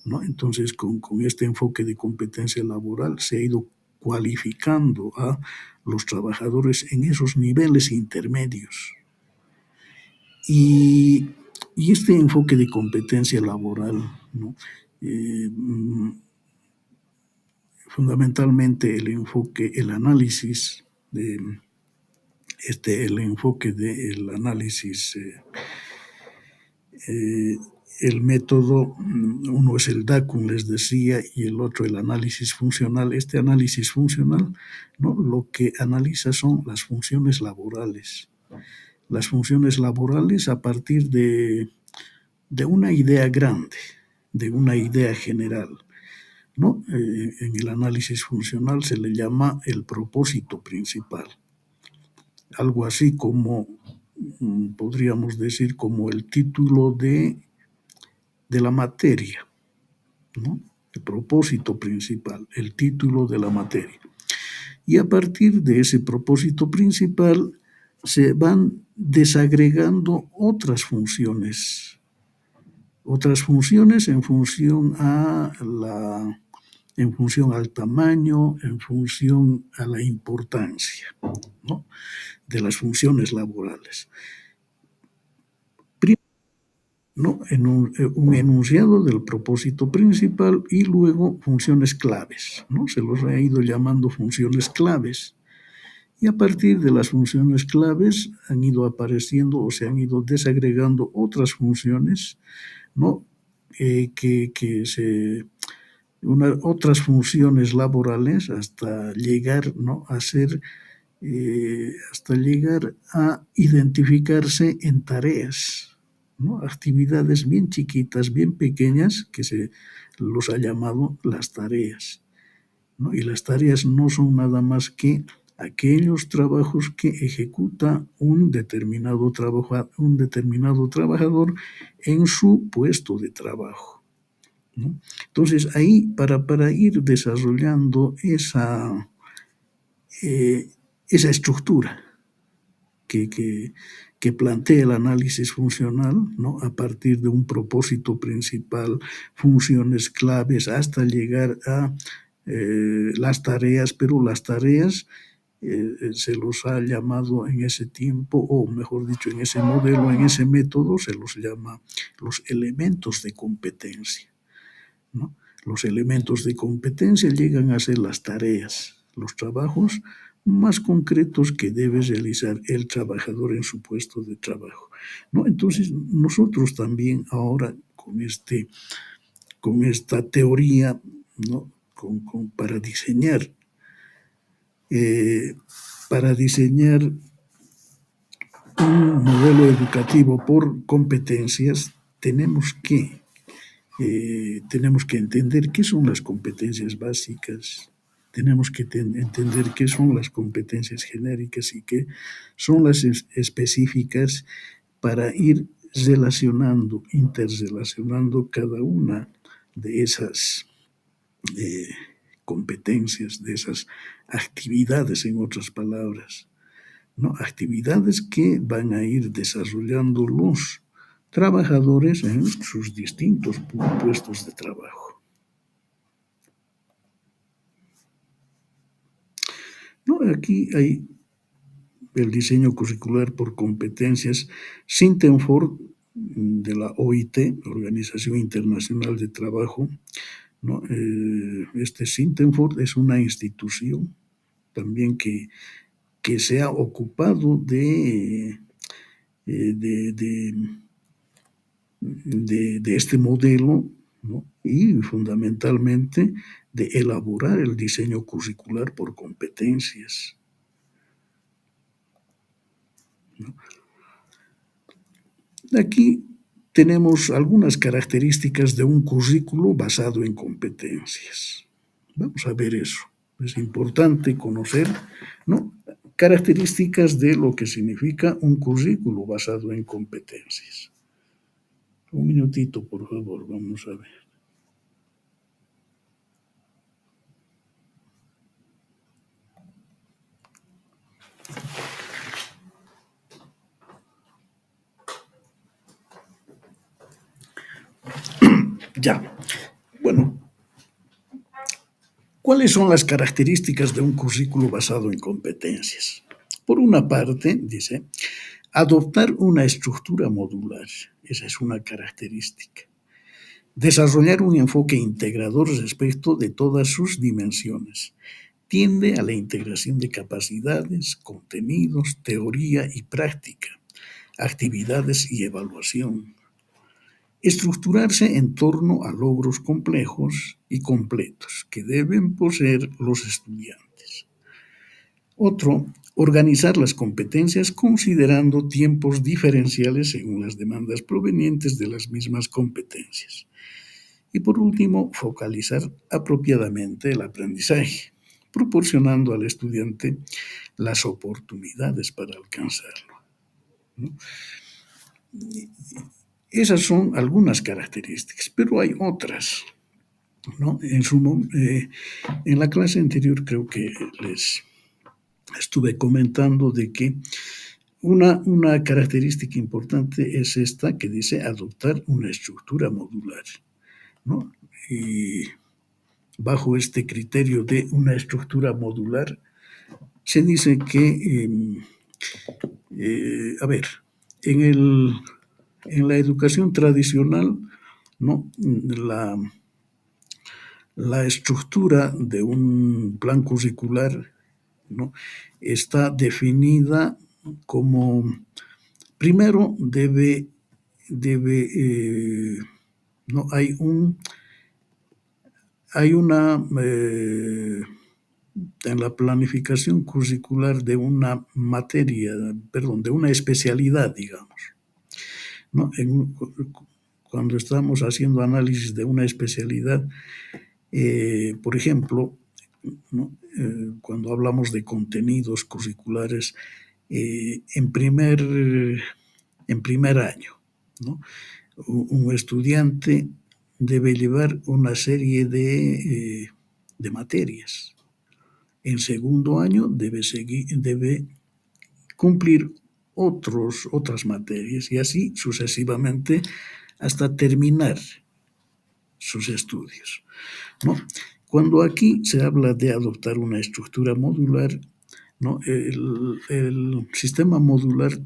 ¿no? Entonces, con este enfoque de competencia laboral se ha ido cualificando a los trabajadores en esos niveles intermedios. Y este enfoque de competencia laboral, ¿no?, fundamentalmente el análisis el enfoque del análisis, el método, uno es el DACUM, les decía, y el otro el análisis funcional. Este análisis funcional, ¿no?, lo que analiza son las funciones laborales. Las funciones laborales a partir de una idea grande, de una idea general, ¿no? En el análisis funcional se le llama el propósito principal. Algo así como, podríamos decir, como el título de la materia, ¿no? El propósito principal, el título de la materia. Y a partir de ese propósito principal se van desagregando otras funciones en función al tamaño, en función a la importancia, ¿no?, de las funciones laborales. ¿No?, en un enunciado del propósito principal y luego funciones claves, ¿no? Se los ha ido llamando funciones claves. Y a partir de las funciones claves han ido apareciendo o se han ido desagregando otras funciones, ¿no?, otras funciones laborales hasta llegar, ¿no?, hasta llegar a identificarse en tareas, ¿no?, actividades bien chiquitas, bien pequeñas, que se los ha llamado las tareas, ¿no? Y las tareas no son nada más que aquellos trabajos que ejecuta un determinado trabajador en su puesto de trabajo, ¿no? Entonces, ahí, para ir desarrollando esa estructura que plantea el análisis funcional, ¿no?, a partir de un propósito principal, funciones claves, hasta llegar a las tareas, pero las tareas se los ha llamado en ese tiempo, o mejor dicho, en ese modelo, en ese método, se los llama los elementos de competencia, ¿no? Los elementos de competencia llegan a ser las tareas, los trabajos más concretos que debe realizar el trabajador en su puesto de trabajo, ¿no? Entonces, nosotros también ahora con con esta teoría, ¿no? Para diseñar un modelo educativo por competencias, tenemos que entender qué son las competencias básicas, tenemos que entender qué son las competencias genéricas y qué son las específicas para ir interrelacionando cada una de esas competencias, de esas actividades, en otras palabras, ¿no? Actividades que van a ir desarrollando los trabajadores en sus distintos puestos de trabajo, ¿no? Aquí hay el diseño curricular por competencias. Sintenford, de la OIT, Organización Internacional de Trabajo, ¿no? Este Sintenford es una institución también que se ha ocupado de este modelo, ¿no? Y fundamentalmente de elaborar el diseño curricular por competencias, ¿no? Aquí tenemos algunas características de un currículo basado en competencias. Vamos a ver eso. Es importante conocer, ¿no?, características de lo que significa un currículo basado en competencias. Un minutito, por favor, vamos a ver. Ya. Bueno, ¿cuáles son las características de un currículo basado en competencias? Por una parte, dice, adoptar una estructura modular. Esa es una característica. Desarrollar un enfoque integrador respecto de todas sus dimensiones. Tiende a la integración de capacidades, contenidos, teoría y práctica, actividades y evaluación. Estructurarse en torno a logros complejos y completos que deben poseer los estudiantes. Otro, organizar las competencias considerando tiempos diferenciales según las demandas provenientes de las mismas competencias. Y por último, focalizar apropiadamente el aprendizaje, proporcionando al estudiante las oportunidades para alcanzarlo, ¿no? Esas son algunas características, pero hay otras, ¿no? En la clase anterior creo que les estuve comentando de que una característica importante es esta que dice adoptar una estructura modular, ¿no? Y bajo este criterio de una estructura modular, se dice que, a ver, en la educación tradicional, ¿no?, la estructura de un plan curricular, ¿no?, está definida como, primero no, hay una, en la planificación curricular de una materia, perdón, de una especialidad, digamos, ¿no? Cuando estamos haciendo análisis de una especialidad, por ejemplo, ¿no?, cuando hablamos de contenidos curriculares, en primer año, ¿no?, un estudiante debe llevar una serie de materias. En segundo año debe cumplir otras materias y así sucesivamente hasta terminar sus estudios, ¿no? Cuando aquí se habla de adoptar una estructura modular, ¿no?, el sistema modular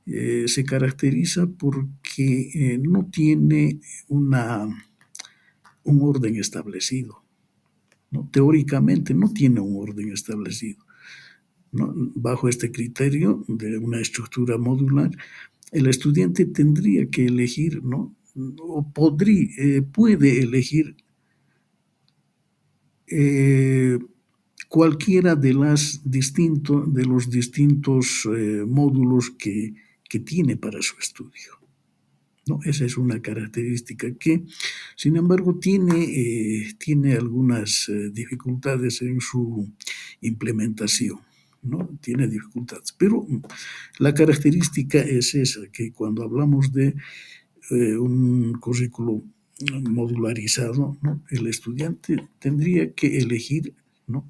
se caracteriza porque no tiene un orden establecido, ¿no? Teóricamente no tiene un orden establecido, ¿no? Bajo este criterio de una estructura modular, el estudiante tendría que elegir, ¿no?, puede elegir cualquiera de los distintos módulos que tiene para su estudio, ¿no? Esa es una característica que, sin embargo, tiene algunas dificultades en su implementación, ¿no? Tiene dificultades, pero la característica es esa, que cuando hablamos de un currículo modularizado, ¿no? El estudiante tendría que elegir, ¿no?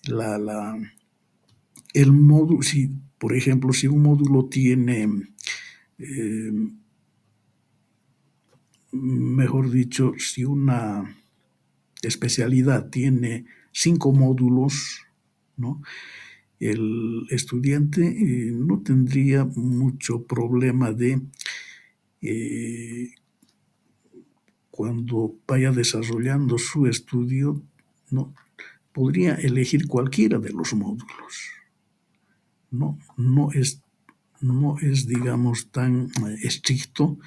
la, la, el módulo, si, por ejemplo, si un módulo tiene, eh, mejor dicho, si una especialidad tiene 5 módulos, ¿no? El estudiante no tendría mucho problema de, eh, cuando vaya desarrollando su estudio, ¿no? Podría elegir cualquiera de los módulos. No, no es, digamos, tan estricto,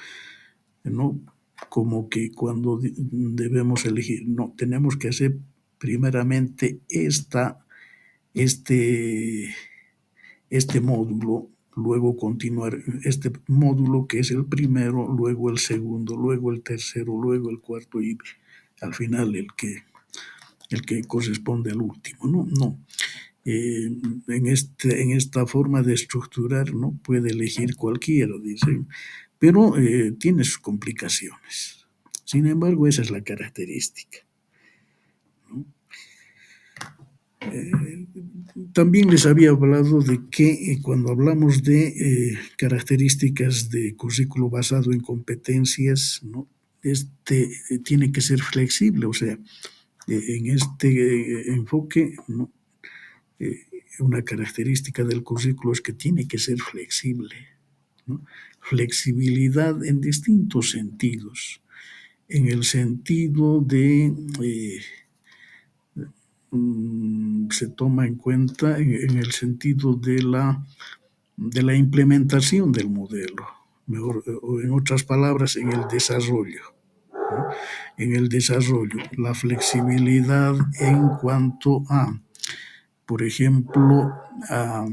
¿no? Como que cuando debemos elegir, no, tenemos que hacer primeramente este, este módulo, luego continuar este módulo que es el primero, luego el segundo, luego el tercero, luego el cuarto y al final el que corresponde al último. No, no. En esta forma de estructurar, ¿no? Puede elegir cualquiera, dicen, pero tiene sus complicaciones. Sin embargo, esa es la característica, ¿no? También les había hablado de que cuando hablamos de características de currículo basado en competencias, ¿no? Tiene que ser flexible, o sea, en este enfoque, ¿no? Eh, una característica del currículo es que tiene que ser flexible, ¿no? Flexibilidad en distintos sentidos, en el sentido de se toma en cuenta en el sentido de la implementación del modelo, mejor, o en otras palabras, en el desarrollo, ¿no? En el desarrollo, la flexibilidad en cuanto a, por ejemplo, a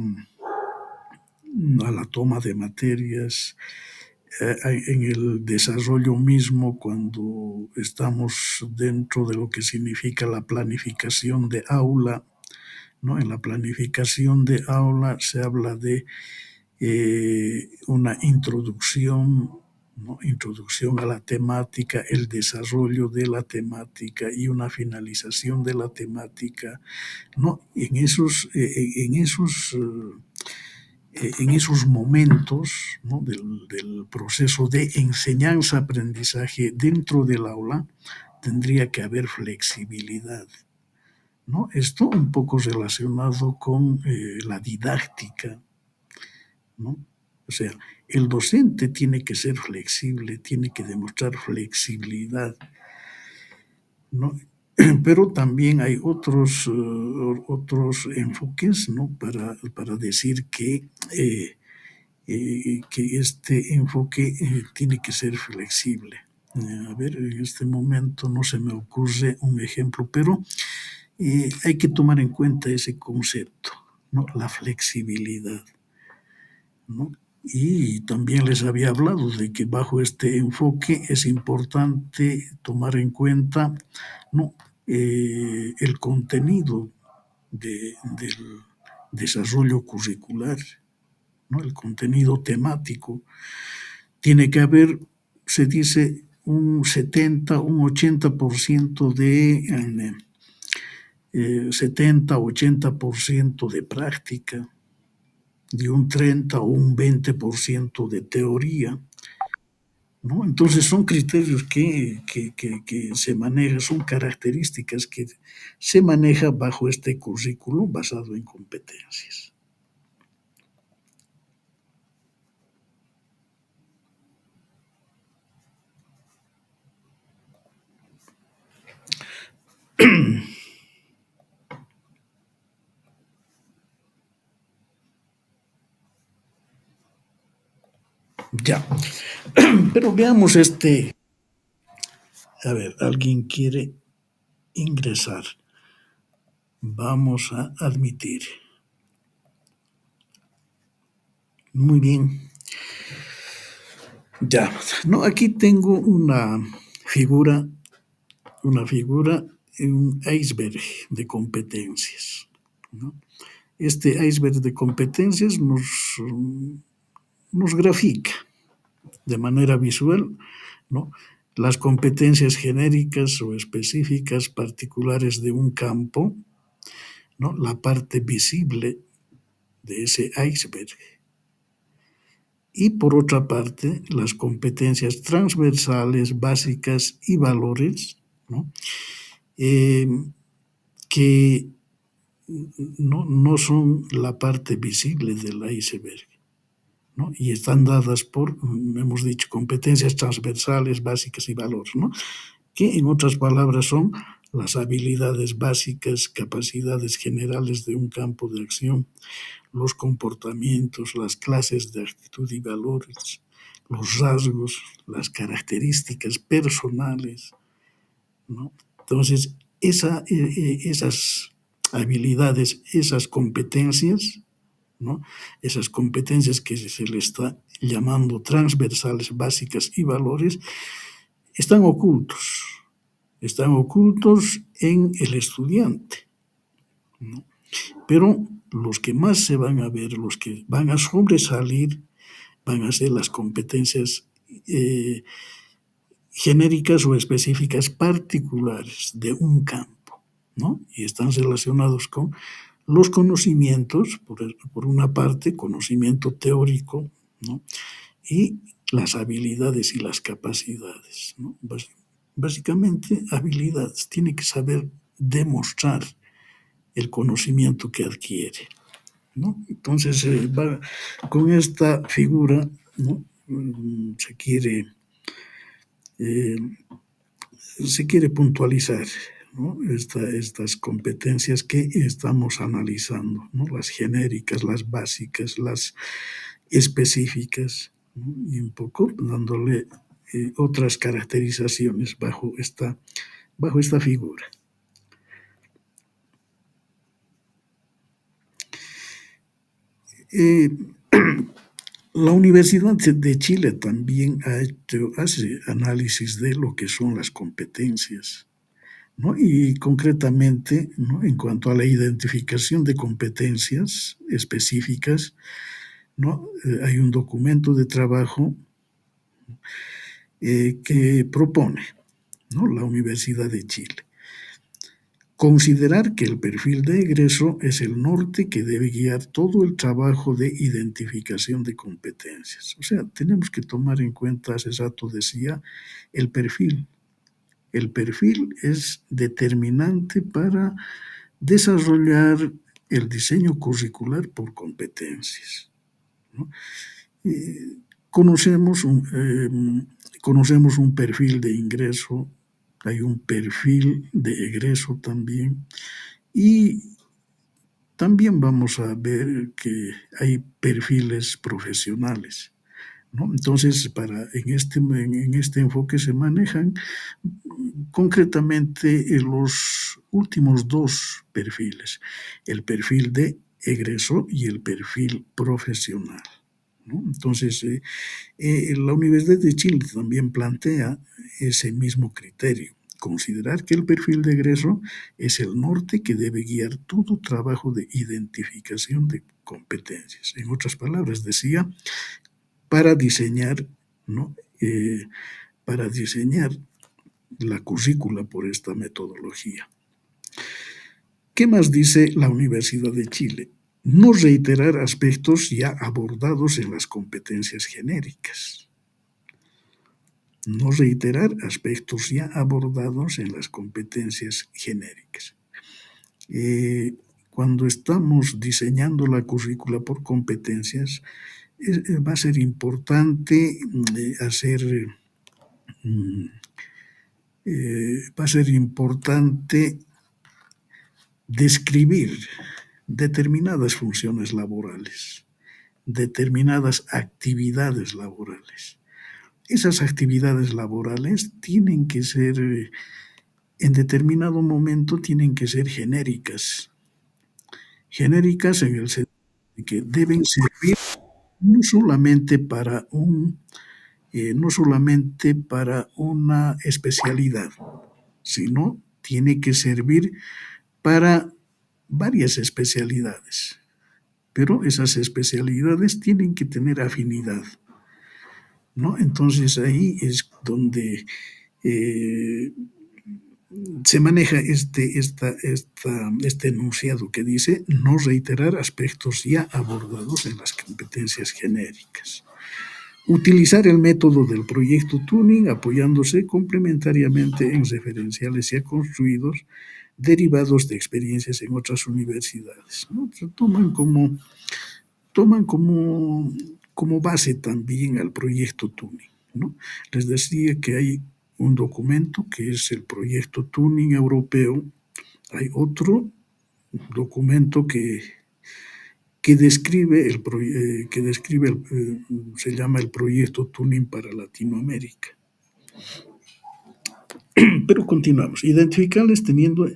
la toma de materias, en el desarrollo mismo, cuando estamos dentro de lo que significa la planificación de aula, ¿no? En la planificación de aula se habla de una introducción, ¿no? Introducción a la temática, el desarrollo de la temática y una finalización de la temática, ¿no? En esos momentos, ¿no? Del proceso de enseñanza-aprendizaje dentro del aula, tendría que haber flexibilidad, ¿no? Esto un poco relacionado con la didáctica, ¿no? O sea, el docente tiene que ser flexible, tiene que demostrar flexibilidad, ¿no? Pero también hay otros enfoques, ¿no? Para decir que este enfoque tiene que ser flexible. A ver, en este momento no se me ocurre un ejemplo, pero hay que tomar en cuenta ese concepto, ¿no? La flexibilidad, ¿no? Y también les había hablado de que bajo este enfoque es importante tomar en cuenta, ¿no? El contenido del desarrollo curricular, ¿no? El contenido temático. Tiene que haber, se dice, un 70, un 80% de 70-80% de práctica, de un 30 o un 20% de teoría, ¿no? Entonces son criterios que se manejan, son características que se maneja bajo este currículo basado en competencias. Ya, pero veamos este A ver, alguien quiere ingresar. Vamos a admitir. Muy bien. Ya, no, aquí tengo una figura, un iceberg de competencias, ¿no? Este iceberg de competencias nos grafica de manera visual, ¿no?, las competencias genéricas o específicas particulares de un campo, ¿no?, la parte visible de ese iceberg. Y por otra parte, las competencias transversales, básicas y valores, ¿no?, que no son la parte visible del iceberg, ¿no? Y están dadas por, hemos dicho, competencias transversales, básicas y valores, ¿no?, que en otras palabras son las habilidades básicas, capacidades generales de un campo de acción, los comportamientos, las clases de actitud y valores, los rasgos, las características personales, ¿no? Entonces, esas habilidades, esas competencias, ¿no?, esas competencias que se le está llamando transversales, básicas y valores, están ocultos en el estudiante, ¿no? Pero los que más se van a ver, los que van a sobresalir, van a ser las competencias genéricas o específicas particulares de un campo, ¿no? Y están relacionados con los conocimientos, por una parte, conocimiento teórico, ¿no?, y las habilidades y las capacidades, ¿no? Básicamente, habilidades. Tiene que saber demostrar el conocimiento que adquiere, ¿no? Entonces, con esta figura, ¿no?, eh, se quiere puntualizar, ¿no?, estas competencias que estamos analizando, ¿no?, las genéricas, las básicas, las específicas, ¿no?, y un poco dándole otras caracterizaciones bajo esta figura. La Universidad de Chile también hace análisis de lo que son las competencias, ¿no? Y concretamente, ¿no?, en cuanto a la identificación de competencias específicas, ¿no?, hay un documento de trabajo que propone, ¿no?, la Universidad de Chile. Considerar que el perfil de egreso es el norte que debe guiar todo el trabajo de identificación de competencias. O sea, tenemos que tomar en cuenta, hace rato decía, el perfil. El perfil es determinante para desarrollar el diseño curricular por competencias, ¿no? Conocemos un perfil de ingreso, hay un perfil de egreso también, y también vamos a ver que hay perfiles profesionales, ¿no? Entonces, en este enfoque se manejan concretamente los últimos dos perfiles, el perfil de egreso y el perfil profesional, ¿no? Entonces, la Universidad de Chile también plantea ese mismo criterio, considerar que el perfil de egreso es el norte que debe guiar todo trabajo de identificación de competencias. En otras palabras, decía, para diseñar, ¿no?, para diseñar la currícula por esta metodología. ¿Qué más dice la Universidad de Chile? No reiterar aspectos ya abordados en las competencias genéricas. No reiterar aspectos ya abordados en las competencias genéricas. Cuando estamos diseñando la currícula por competencias, va a ser importante describir determinadas funciones laborales, determinadas actividades laborales, esas actividades laborales tienen que ser, en determinado momento, tienen que ser genéricas. Genéricas en el sentido de que deben servir no solamente para no solamente para una especialidad, sino tiene que servir para varias especialidades. Pero esas especialidades tienen que tener afinidad, ¿no? Entonces ahí es donde eh, se maneja este enunciado que dice no reiterar aspectos ya abordados en las competencias genéricas. Utilizar el método del proyecto Tuning apoyándose complementariamente en referenciales ya construidos derivados de experiencias en otras universidades, ¿no? Se toman como base también al proyecto Tuning, ¿no? Les decía que hay un documento que es el proyecto Tuning europeo, hay otro documento se llama el proyecto Tuning para Latinoamérica. Pero continuamos. Identificarlas teniendo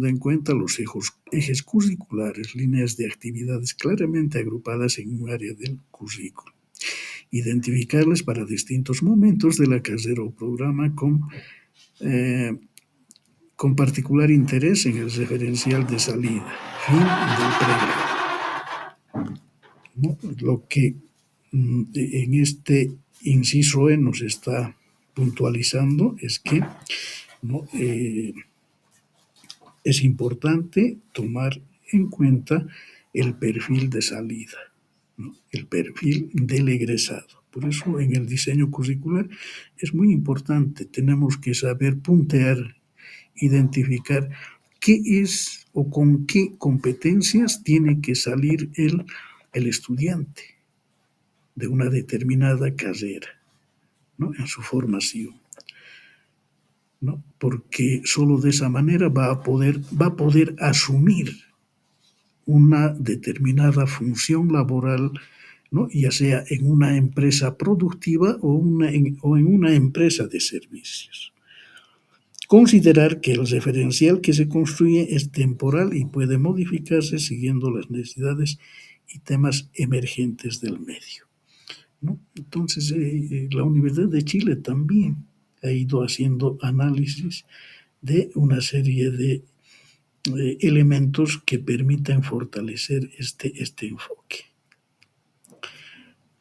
en cuenta los ejes curriculares, líneas de actividades claramente agrupadas en un área del currículo. Identificarlas para distintos momentos de la carrera o programa con particular interés en el referencial de salida, fin del pregrado, ¿no? Lo que en este inciso E nos está puntualizando es que, ¿no? Es importante tomar en cuenta el perfil de salida, ¿no? El perfil del egresado. Por eso en el diseño curricular es muy importante, tenemos que saber puntear, identificar qué es o con qué competencias tiene que salir el estudiante de una determinada carrera, ¿no? En su formación, ¿no? Porque solo de esa manera va a poder asumir una determinada función laboral, ¿no? Ya sea en una empresa productiva o en una empresa de servicios. Considerar que el referencial que se construye es temporal y puede modificarse siguiendo las necesidades y temas emergentes del medio, ¿no? Entonces, la Universidad de Chile también ha ido haciendo análisis de una serie de elementos que permitan fortalecer este enfoque,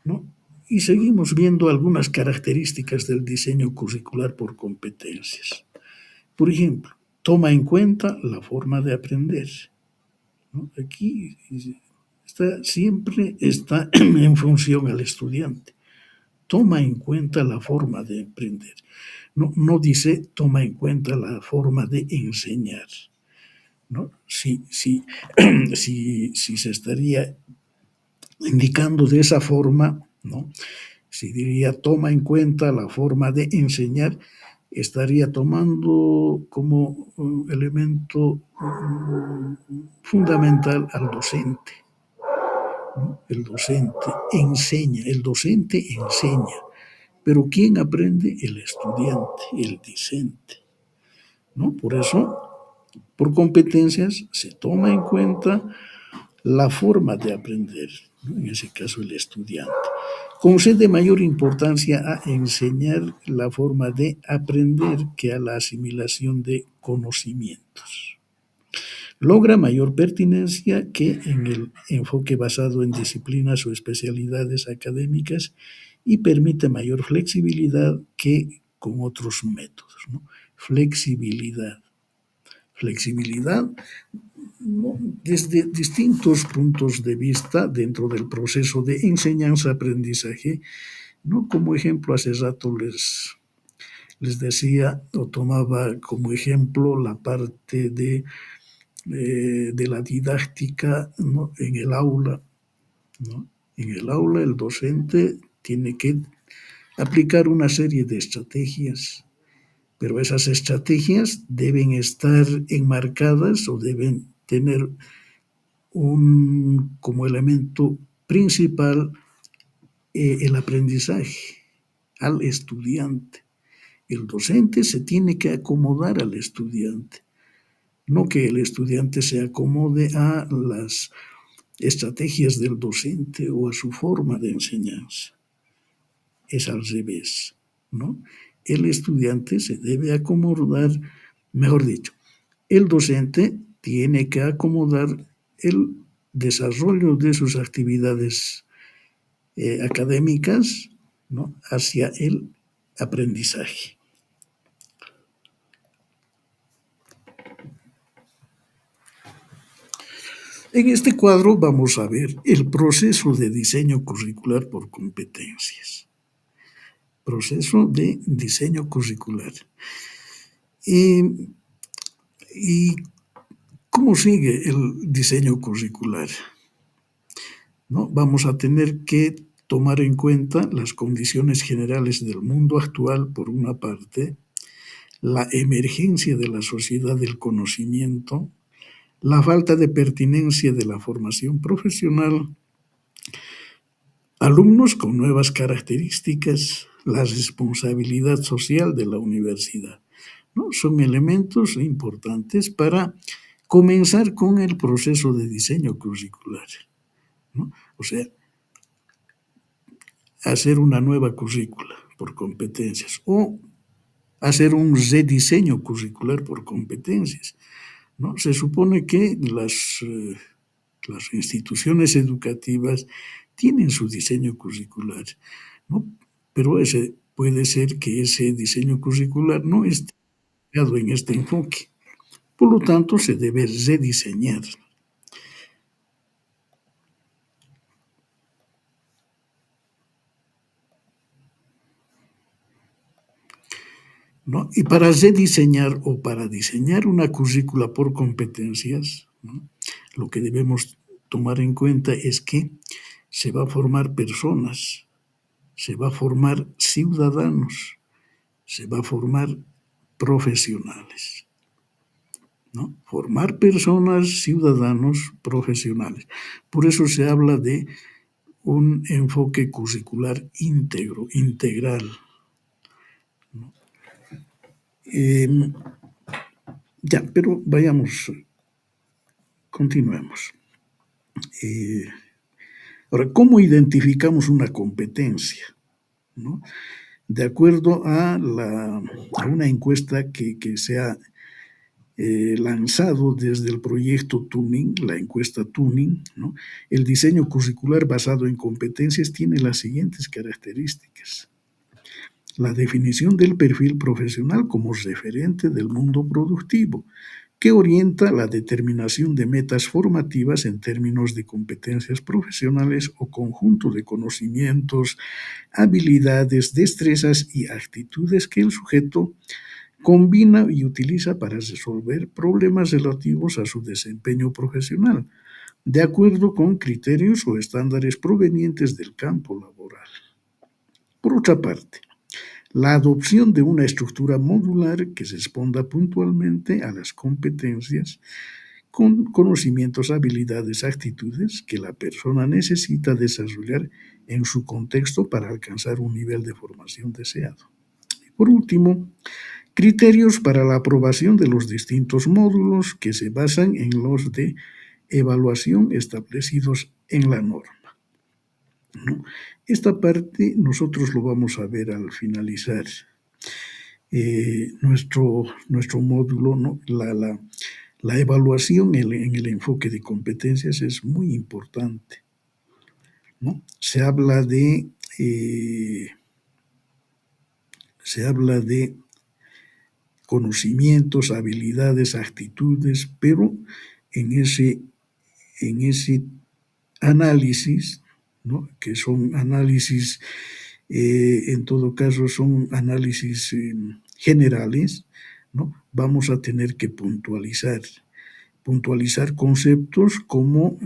¿no? Y seguimos viendo algunas características del diseño curricular por competencias. Por ejemplo, toma en cuenta la forma de aprender, ¿no? Aquí siempre está en función al estudiante. Toma en cuenta la forma de aprender. No dice toma en cuenta la forma de enseñar, ¿no? Si se estaría indicando de esa forma, ¿no? Si diría toma en cuenta la forma de enseñar, estaría tomando como elemento fundamental al docente, ¿no? El docente enseña, pero ¿quién aprende? El estudiante, el discente, ¿no? Por eso, por competencias, se toma en cuenta la forma de aprender, ¿no? En ese caso el estudiante. Concede mayor importancia a enseñar la forma de aprender que a la asimilación de conocimientos. Logra mayor pertinencia que en el enfoque basado en disciplinas o especialidades académicas y permite mayor flexibilidad que con otros métodos, ¿no? Flexibilidad. Flexibilidad, ¿no? Desde distintos puntos de vista dentro del proceso de enseñanza-aprendizaje, ¿no? Como ejemplo, hace rato les decía o tomaba como ejemplo la parte de la didáctica, ¿no? En el aula, ¿no? En el aula el docente tiene que aplicar una serie de estrategias, pero esas estrategias deben estar enmarcadas o deben tener como elemento principal el aprendizaje al estudiante. El docente se tiene que acomodar al estudiante, no que el estudiante se acomode a las estrategias del docente o a su forma de enseñanza. Es al revés, ¿no? El estudiante se debe acomodar, mejor dicho, el docente tiene que acomodar el desarrollo de sus actividades académicas, ¿no?, hacia el aprendizaje. En este cuadro vamos a ver el proceso de diseño curricular por competencias. Proceso de diseño curricular. ¿Y cómo sigue el diseño curricular? ¿No? Vamos a tener que tomar en cuenta las condiciones generales del mundo actual, por una parte, la emergencia de la sociedad del conocimiento, la falta de pertinencia de la formación profesional, alumnos con nuevas características, la responsabilidad social de la universidad, ¿no? Son elementos importantes para comenzar con el proceso de diseño curricular, ¿no? O sea, hacer una nueva currícula por competencias o hacer un rediseño curricular por competencias, ¿no? Se supone que las instituciones educativas tienen su diseño curricular, ¿no? Pero puede ser que ese diseño curricular no esté dado en este enfoque. Por lo tanto, se debe rediseñar, ¿no? Y para rediseñar o para diseñar una currícula por competencias, ¿no?, lo que debemos tomar en cuenta es que se va a formar personas, se va a formar ciudadanos, se va a formar profesionales, ¿no? Formar personas, ciudadanos, profesionales. Por eso se habla de un enfoque curricular íntegro, integral, ¿no? Ya, pero vayamos, continuemos. Ahora, ¿cómo identificamos una competencia, ¿no? De acuerdo a una encuesta que se ha lanzado desde el proyecto Tuning, la encuesta Tuning, ¿no?, el diseño curricular basado en competencias tiene las siguientes características. La definición del perfil profesional como referente del mundo productivo, que orienta la determinación de metas formativas en términos de competencias profesionales o conjunto de conocimientos, habilidades, destrezas y actitudes que el sujeto combina y utiliza para resolver problemas relativos a su desempeño profesional, de acuerdo con criterios o estándares provenientes del campo laboral. Por otra parte, la adopción de una estructura modular que responda puntualmente a las competencias con conocimientos, habilidades, actitudes que la persona necesita desarrollar en su contexto para alcanzar un nivel de formación deseado. Por último, criterios para la aprobación de los distintos módulos que se basan en los de evaluación establecidos en la norma, ¿no? Esta parte nosotros lo vamos a ver al finalizar nuestro módulo, ¿no? La evaluación en el enfoque de competencias es muy importante, ¿no? Se habla de conocimientos, habilidades, actitudes, pero en ese análisis, ¿no?, que son análisis, en todo caso son análisis generales, ¿no?, vamos a tener que puntualizar conceptos como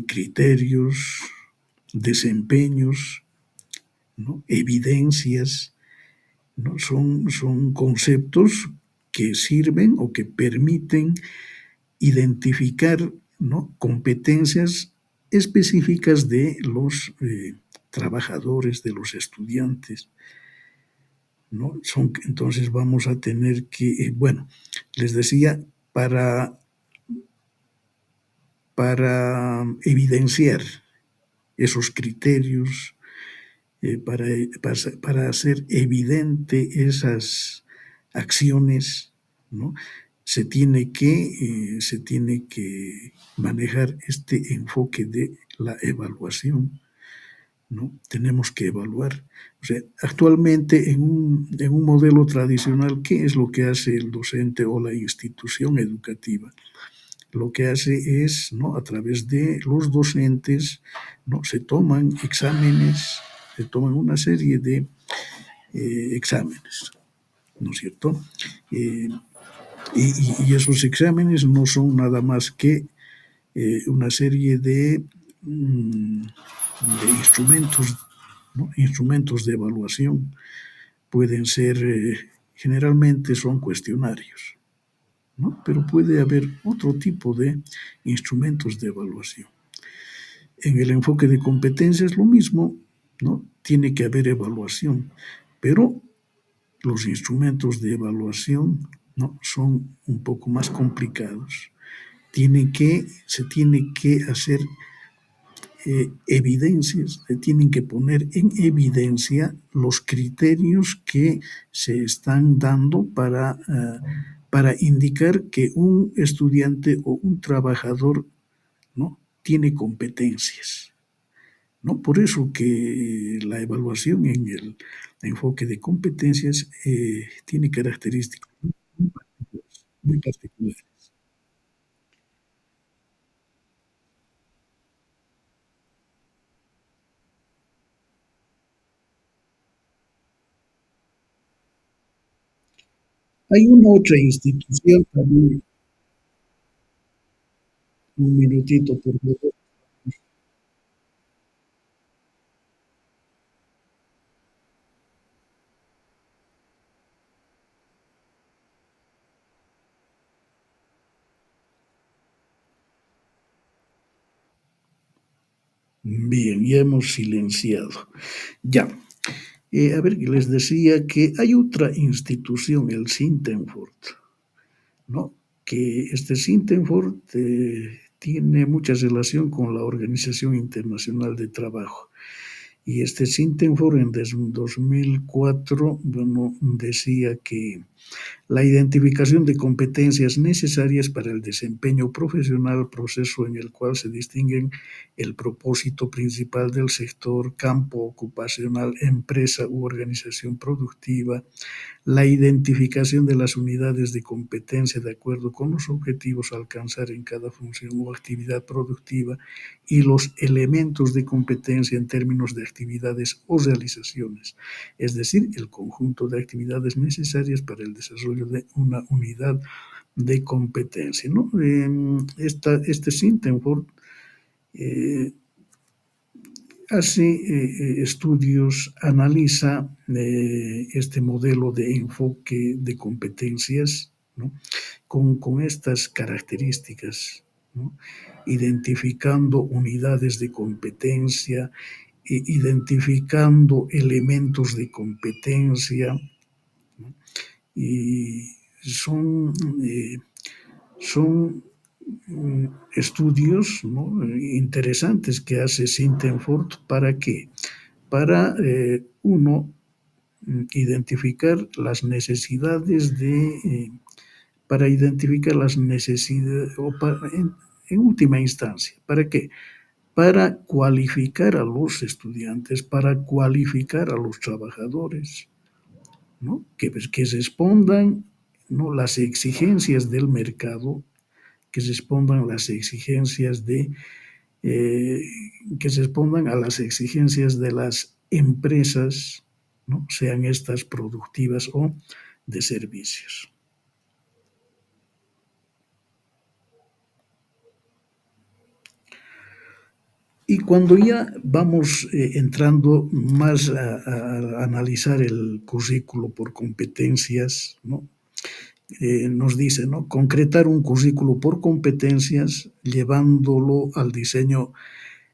criterios, desempeños, ¿no?, evidencias, ¿no? Son conceptos que sirven o que permiten identificar, ¿no?, competencias específicas de los trabajadores, de los estudiantes, ¿no? Entonces vamos a tener que, bueno, les decía, para, para evidenciar esos criterios, para hacer evidente esas acciones, ¿no? Se tiene que manejar este enfoque de la evaluación, ¿no? Tenemos que evaluar. O sea, actualmente en un modelo tradicional, ¿qué es lo que hace el docente o la institución educativa? Lo que hace es, ¿no? A través de los docentes, ¿no? Se toman exámenes, se toman una serie de exámenes, ¿no es cierto? Eh, y esos exámenes no son nada más que una serie de instrumentos, ¿no? Instrumentos de evaluación. Pueden ser, generalmente son cuestionarios, ¿no? Pero puede haber otro tipo de instrumentos de evaluación. En el enfoque de competencia es lo mismo, ¿no? Tiene que haber evaluación, pero los instrumentos de evaluación, ¿no? Son un poco más complicados. Se tiene que hacer evidencias, se tienen que poner en evidencia los criterios que se están dando para indicar que un estudiante o un trabajador, ¿no? Tiene competencias, ¿no? Por eso que la evaluación en el enfoque de competencias tiene características muy particulares, muy particulares. Hay una otra institución también, un minutito por favor. Bien, ya hemos silenciado. Ya, a ver, les decía que hay otra institución, el Sintenfort, ¿no? Que este Sintenfort tiene mucha relación con la Organización Internacional de Trabajo. Y este Sintenfort en 2004, bueno, decía que la identificación de competencias necesarias para el desempeño profesional, proceso en el cual se distinguen el propósito principal del sector, campo ocupacional, empresa u organización productiva, la identificación de las unidades de competencia de acuerdo con los objetivos a alcanzar en cada función o actividad productiva y los elementos de competencia en términos de actividades o realizaciones, es decir, el conjunto de actividades necesarias para el desarrollo de una unidad de competencia, ¿no? Este Sintenfort eh, hace estudios, analiza este modelo de enfoque de competencias, ¿no? Con estas características, ¿no? Identificando unidades de competencia, identificando elementos de competencia, ¿no? Y son, son estudios, ¿no? Interesantes que hace Sintenfort para qué? Para uno identificar las necesidades para identificar las necesidades, en última instancia, ¿para qué? Para cualificar a los estudiantes, para cualificar a los trabajadores, ¿no? Que respondan, ¿no? Las exigencias del mercado, que respondan las exigencias eh, que respondan a las exigencias de las empresas, ¿no? Sean estas productivas o de servicios. Y cuando ya vamos entrando más a analizar el currículo por competencias, ¿no? Nos dice, ¿no? Concretar un currículo por competencias, llevándolo al diseño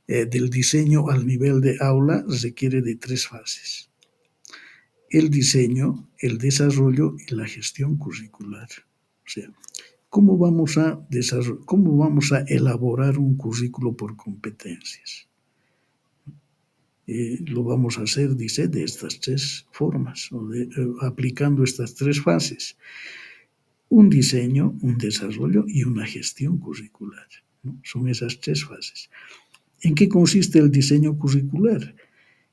del diseño al nivel de aula requiere de 3 fases: el diseño, el desarrollo y la gestión curricular. O sea, cómo vamos a elaborar un currículo por competencias? Lo vamos a hacer, dice, de estas 3 formas, aplicando estas 3 fases: un diseño, un desarrollo y una gestión curricular, ¿no? Son esas 3 fases. ¿En qué consiste el diseño curricular?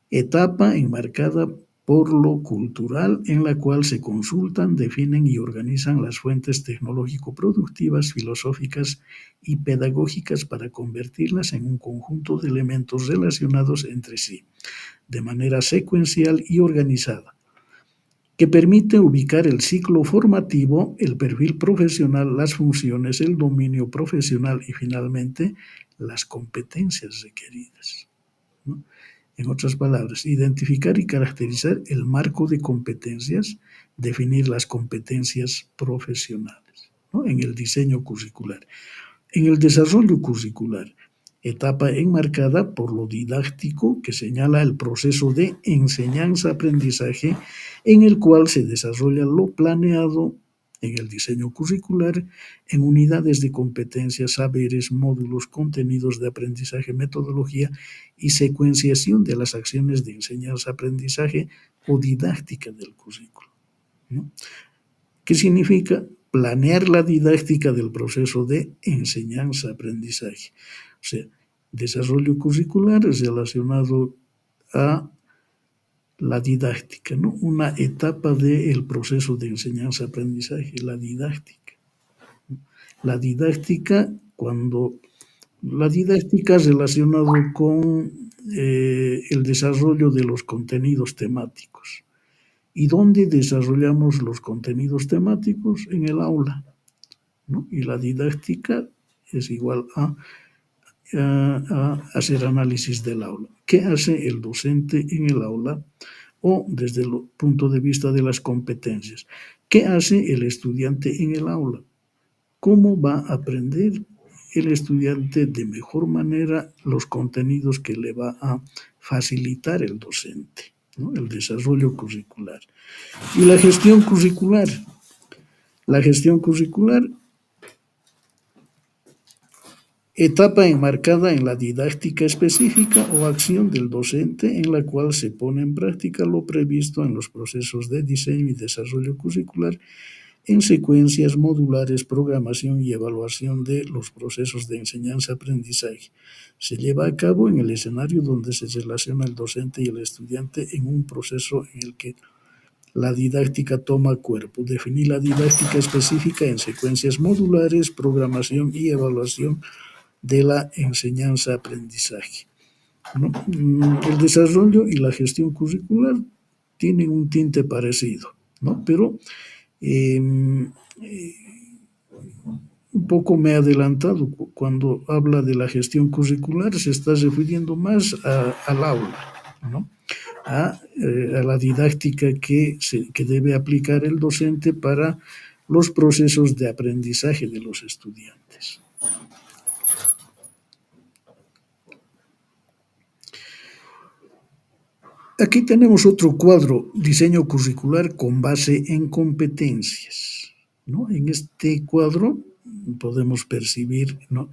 Etapa enmarcada por lo cultural, en la cual se consultan, definen y organizan las fuentes tecnológico-productivas, filosóficas y pedagógicas para convertirlas en un conjunto de elementos relacionados entre sí, de manera secuencial y organizada, que permite ubicar el ciclo formativo, el perfil profesional, las funciones, el dominio profesional y finalmente las competencias requeridas, ¿no? En otras palabras, identificar y caracterizar el marco de competencias, definir las competencias profesionales, ¿no? En el diseño curricular. En el desarrollo curricular, etapa enmarcada por lo didáctico, que señala el proceso de enseñanza-aprendizaje en el cual se desarrolla lo planeado en el diseño curricular en unidades de competencias, saberes, módulos, contenidos de aprendizaje, metodología y secuenciación de las acciones de enseñanza-aprendizaje o didáctica del currículo, ¿no? ¿Qué significa? Planear la didáctica del proceso de enseñanza-aprendizaje. O sea, desarrollo curricular es relacionado a la didáctica, ¿no? Una etapa del proceso de enseñanza-aprendizaje, la didáctica. La didáctica, cuando la didáctica es relacionado con el desarrollo de los contenidos temáticos. ¿Y dónde desarrollamos los contenidos temáticos? En el aula, ¿no? Y la didáctica es igual a hacer análisis del aula. ¿Qué hace el docente en el aula? O desde el punto de vista de las competencias, ¿qué hace el estudiante en el aula? ¿Cómo va a aprender el estudiante de mejor manera los contenidos que le va a facilitar el docente, ¿no? El desarrollo curricular. Y la gestión curricular. La gestión curricular, etapa enmarcada en la didáctica específica o acción del docente en la cual se pone en práctica lo previsto en los procesos de diseño y desarrollo curricular en secuencias modulares, programación y evaluación de los procesos de enseñanza-aprendizaje. Se lleva a cabo en el escenario donde se relaciona el docente y el estudiante en un proceso en el que la didáctica toma cuerpo. Definir la didáctica específica en secuencias modulares, programación y evaluación de la enseñanza-aprendizaje, ¿no? El desarrollo y la gestión curricular tienen un tinte parecido, ¿no? Pero un poco me he adelantado. Cuando habla de la gestión curricular se está refiriendo más al aula, ¿no? A la didáctica que debe aplicar el docente para los procesos de aprendizaje de los estudiantes. Aquí tenemos otro cuadro, diseño curricular con base en competencias, ¿no? En este cuadro podemos percibir, ¿no?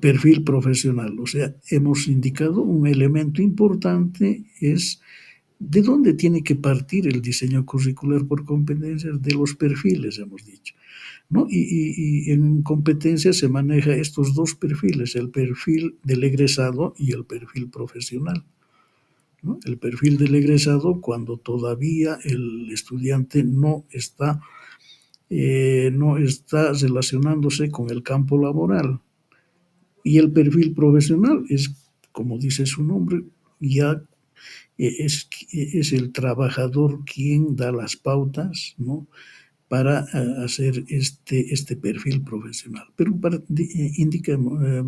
Perfil profesional, o sea, hemos indicado un elemento importante es de dónde tiene que partir el diseño curricular por competencias, de los perfiles, hemos dicho, ¿no? Y en competencias se maneja estos 2 perfiles, el perfil del egresado y el perfil profesional, ¿no? El perfil del egresado cuando todavía el estudiante no está relacionándose con el campo laboral. Y el perfil profesional es, como dice su nombre, ya es el trabajador quien da las pautas, ¿no? Para hacer este perfil profesional. Pero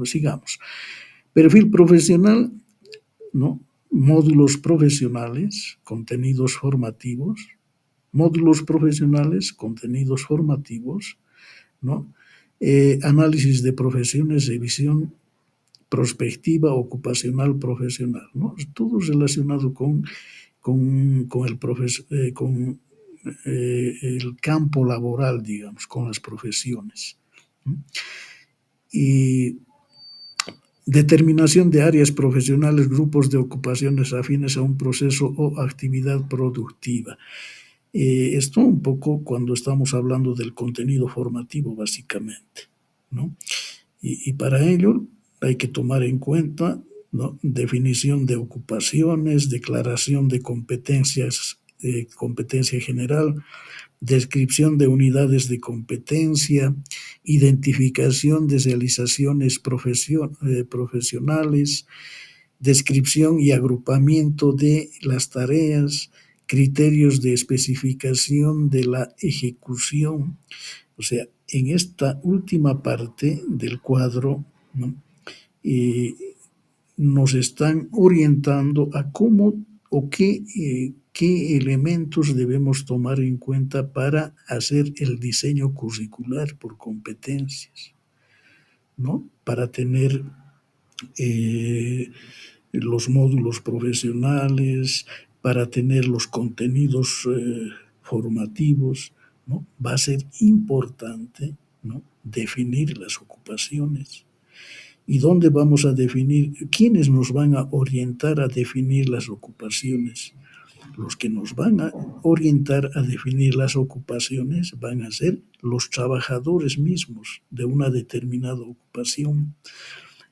sigamos. Perfil profesional, ¿no? Módulos profesionales, contenidos formativos, módulos profesionales, contenidos formativos, ¿no? Análisis de profesiones, revisión prospectiva ocupacional profesional, ¿no? Todo relacionado con el campo laboral, digamos, con las profesiones. ¿No? Y determinación de áreas profesionales, grupos de ocupaciones afines a un proceso o actividad productiva. Esto un poco cuando estamos hablando del contenido formativo, básicamente, ¿no? Y para ello hay que tomar en cuenta, ¿no?, definición de ocupaciones, declaración de competencias, competencia general, descripción de unidades de competencia, identificación de realizaciones profesionales, descripción y agrupamiento de las tareas, criterios de especificación de la ejecución. O sea, en esta última parte del cuadro, ¿no?, eh, nos están orientando a cómo o qué elementos debemos tomar en cuenta para hacer el diseño curricular por competencias, ¿no? Para tener eh, los módulos profesionales, para tener los contenidos formativos, ¿no? Va a ser importante, ¿no?, definir las ocupaciones. ¿Y dónde vamos a definir? ¿Quiénes nos van a orientar a definir las ocupaciones? Los que nos van a orientar a definir las ocupaciones van a ser los trabajadores mismos de una determinada ocupación,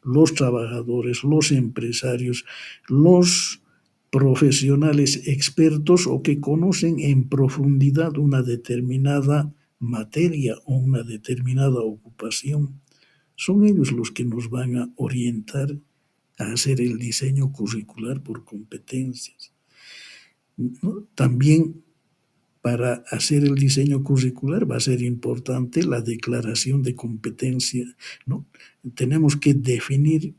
los trabajadores, los empresarios, los profesionales expertos o que conocen en profundidad una determinada materia o una determinada ocupación. Son ellos los que nos van a orientar a hacer el diseño curricular por competencias, ¿no? También para hacer el diseño curricular va a ser importante la declaración de competencia, ¿no? Tenemos que definir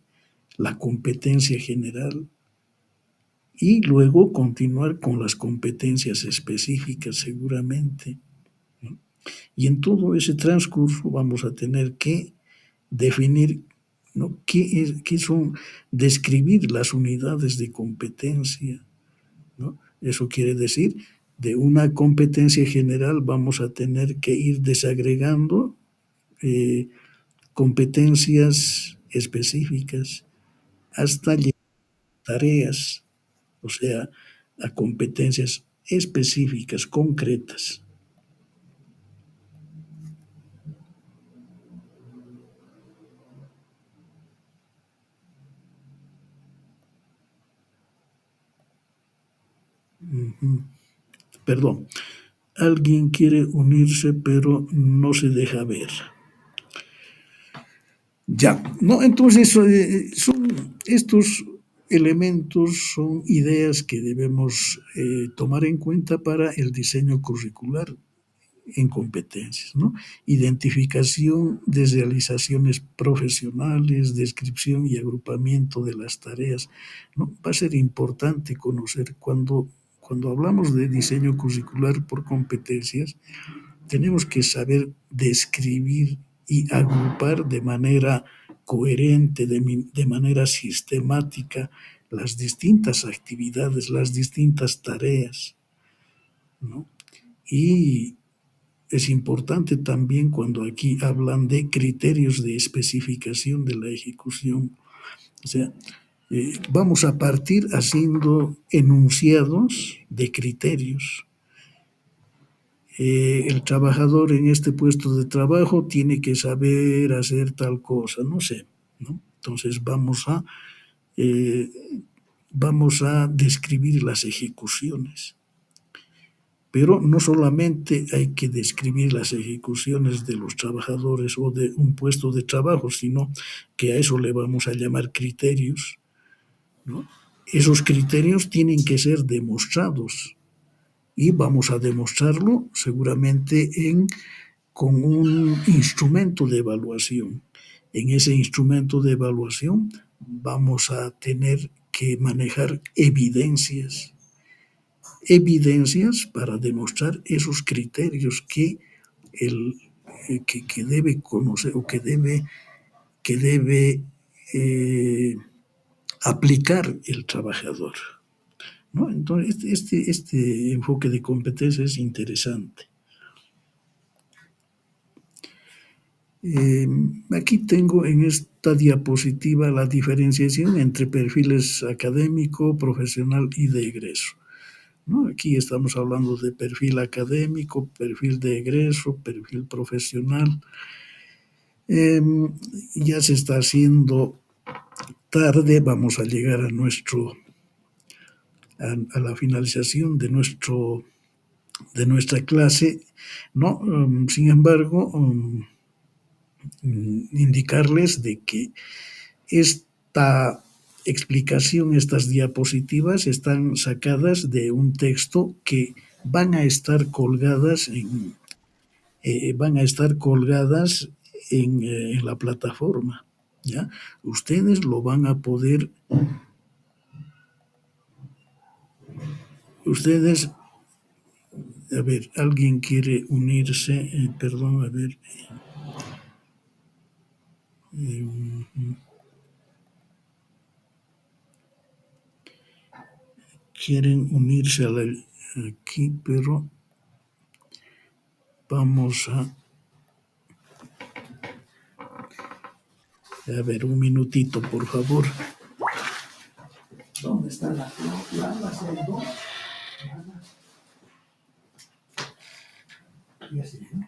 la competencia general y luego continuar con las competencias específicas seguramente, ¿no? Y en todo ese transcurso vamos a tener que definir, ¿no?, qué son, describir las unidades de competencia, ¿no? Eso quiere decir, de una competencia general vamos a tener que ir desagregando eh, competencias específicas hasta llegar a tareas, o sea, a competencias específicas, concretas. Perdón, alguien quiere unirse, pero no se deja ver. Ya, ¿no? Entonces, son estos elementos, son ideas que debemos tomar en cuenta para el diseño curricular en competencias, ¿no? Identificación de realizaciones profesionales, descripción y agrupamiento de las tareas, ¿no? Va a ser importante conocer cuando hablamos de diseño curricular por competencias, tenemos que saber describir y agrupar de manera coherente, de manera sistemática, las distintas actividades, las distintas tareas, ¿no? Y es importante también cuando aquí hablan de criterios de especificación de la ejecución. O sea, vamos a partir haciendo enunciados de criterios. El trabajador en este puesto de trabajo tiene que saber hacer tal cosa, no sé, ¿no? Entonces eh, vamos a describir las ejecuciones. Pero no solamente hay que describir las ejecuciones de los trabajadores o de un puesto de trabajo, sino que a eso le vamos a llamar criterios, ¿no? Esos criterios tienen que ser demostrados y vamos a demostrarlo seguramente con un instrumento de evaluación. En ese instrumento de evaluación vamos a tener que manejar evidencias para demostrar esos criterios que debe conocer o que debe aplicar el trabajador, ¿no? Entonces, este enfoque de competencia es interesante. Aquí tengo en esta diapositiva la diferenciación entre perfiles académico, profesional y de egreso, ¿no? Aquí estamos hablando de perfil académico, perfil de egreso, perfil profesional. Ya se está haciendo tarde, vamos a llegar a la finalización de nuestra clase, ¿no? Sin embargo, indicarles de que esta explicación, estas diapositivas están sacadas de un texto que van a estar colgadas en la plataforma, ¿ya? Ustedes lo van a poder, a ver, alguien quiere unirse, perdón, a ver, quieren unirse aquí, pero vamos a ver, un minutito, por favor. ¿Dónde está la celda? Ya sé, ¿no?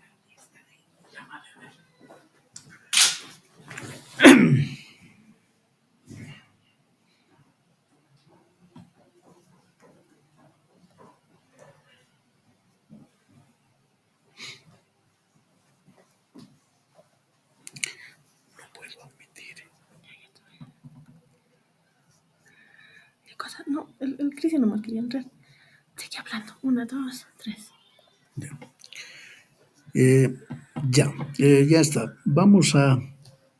No puedo admitir. ¿Qué cosa? No, el Cristian nomás quería entrar. Sigue hablando. 1, 2, 3. Ya está.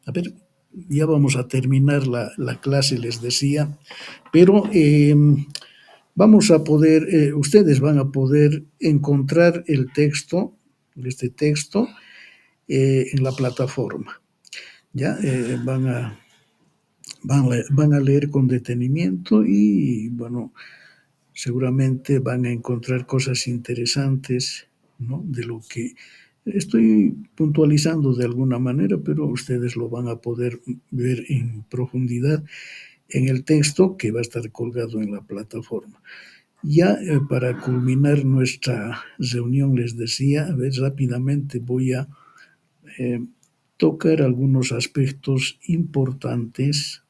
A ver, ya vamos a terminar la clase, les decía, pero ustedes van a poder encontrar este texto, en la plataforma. Ya van a leer con detenimiento y, bueno, seguramente van a encontrar cosas interesantes, ¿no? De lo que estoy puntualizando de alguna manera, pero ustedes lo van a poder ver en profundidad en el texto que va a estar colgado en la plataforma. Ya para culminar nuestra reunión, les decía, a ver, rápidamente voy a tocar algunos aspectos importantes.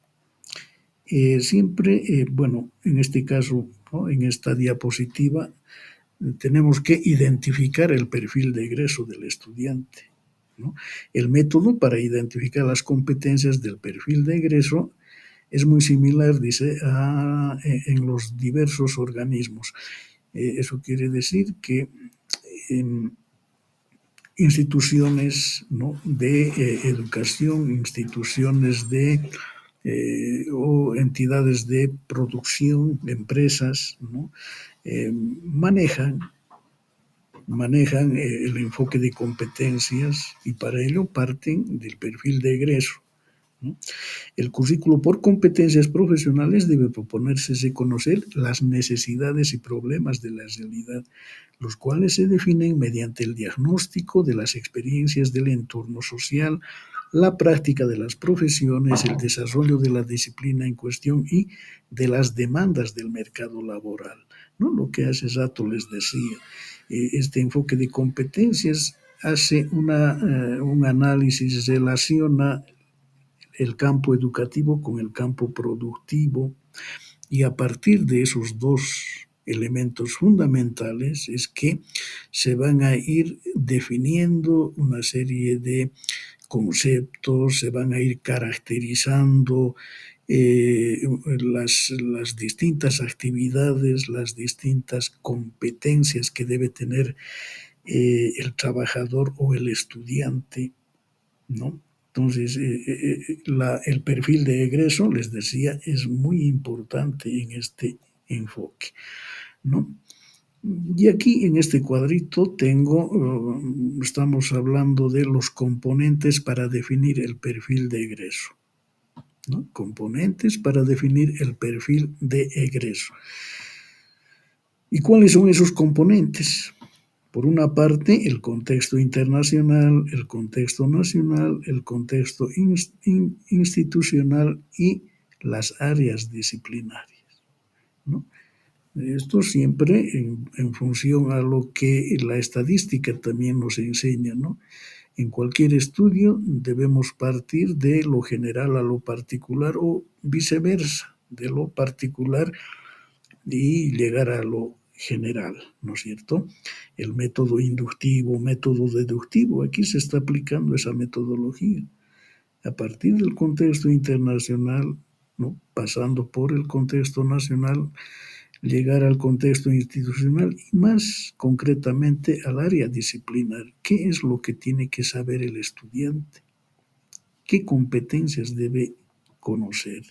Siempre, bueno, en este caso, ¿no? En esta diapositiva, tenemos que identificar el perfil de egreso del estudiante, ¿no? El método para identificar las competencias del perfil de egreso es muy similar, dice, en los diversos organismos. Eso quiere decir que en instituciones, ¿no? de educación, instituciones o entidades de producción, empresas, ¿no? manejan el enfoque de competencias y para ello parten del perfil de egreso, ¿no? El currículo por competencias profesionales debe proponerse conocer las necesidades y problemas de la realidad, los cuales se definen mediante el diagnóstico de las experiencias del entorno social, la práctica de las profesiones, el desarrollo de la disciplina en cuestión y de las demandas del mercado laboral, ¿no? Lo que hace rato les decía, este enfoque de competencias hace un análisis, relaciona el campo educativo con el campo productivo y a partir de esos dos elementos fundamentales es que se van a ir definiendo una serie de conceptos, se van a ir caracterizando las distintas actividades, las distintas competencias que debe tener el trabajador o el estudiante, ¿no? Entonces, el perfil de egreso, les decía, es muy importante en este enfoque, ¿no? Y aquí en este cuadrito estamos hablando de los componentes para definir el perfil de egreso. ¿no? Componentes para definir el perfil de egreso. ¿Y cuáles son esos componentes? Por una parte, el contexto internacional, el contexto nacional, el contexto institucional y las áreas disciplinarias, ¿no? Esto siempre en función a lo que la estadística también nos enseña, ¿no? En cualquier estudio debemos partir de lo general a lo particular o viceversa, de lo particular y llegar a lo general, ¿no es cierto? El método inductivo, método deductivo, aquí se está aplicando esa metodología. A partir del contexto internacional, ¿no? Pasando por el contexto nacional, llegar al contexto institucional y más concretamente al área disciplinar. ¿Qué es lo que tiene que saber el estudiante? ¿Qué competencias debe conocer?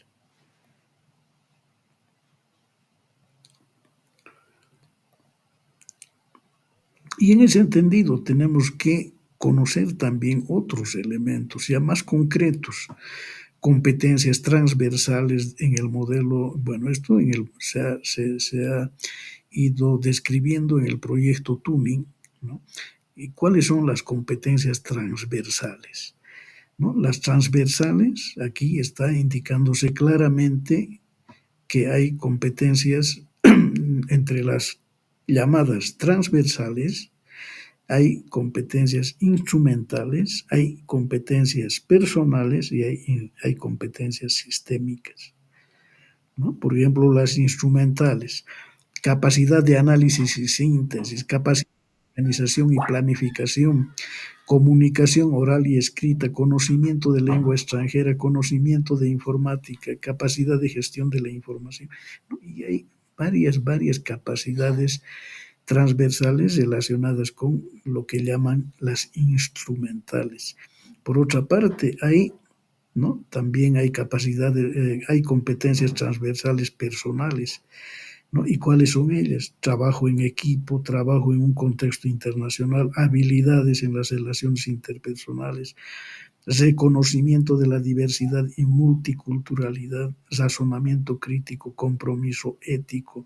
Y en ese entendido tenemos que conocer también otros elementos ya más concretos, competencias transversales en el modelo, bueno, esto se ha ido describiendo en el proyecto Tuning, ¿no? ¿Y cuáles son las competencias transversales? ¿No? Las transversales, aquí está indicándose claramente que hay competencias entre las llamadas transversales, hay competencias instrumentales, hay competencias personales y hay competencias sistémicas, ¿no? Por ejemplo, las instrumentales, capacidad de análisis y síntesis, capacidad de organización y planificación, comunicación oral y escrita, conocimiento de lengua extranjera, conocimiento de informática, capacidad de gestión de la información, ¿no? Y hay varias capacidades transversales relacionadas con lo que llaman las instrumentales. Por otra parte, hay, ¿no? También hay hay competencias transversales personales, ¿no? ¿Y cuáles son ellas? Trabajo en equipo, trabajo en un contexto internacional, habilidades en las relaciones interpersonales, reconocimiento de la diversidad y multiculturalidad, razonamiento crítico, compromiso ético,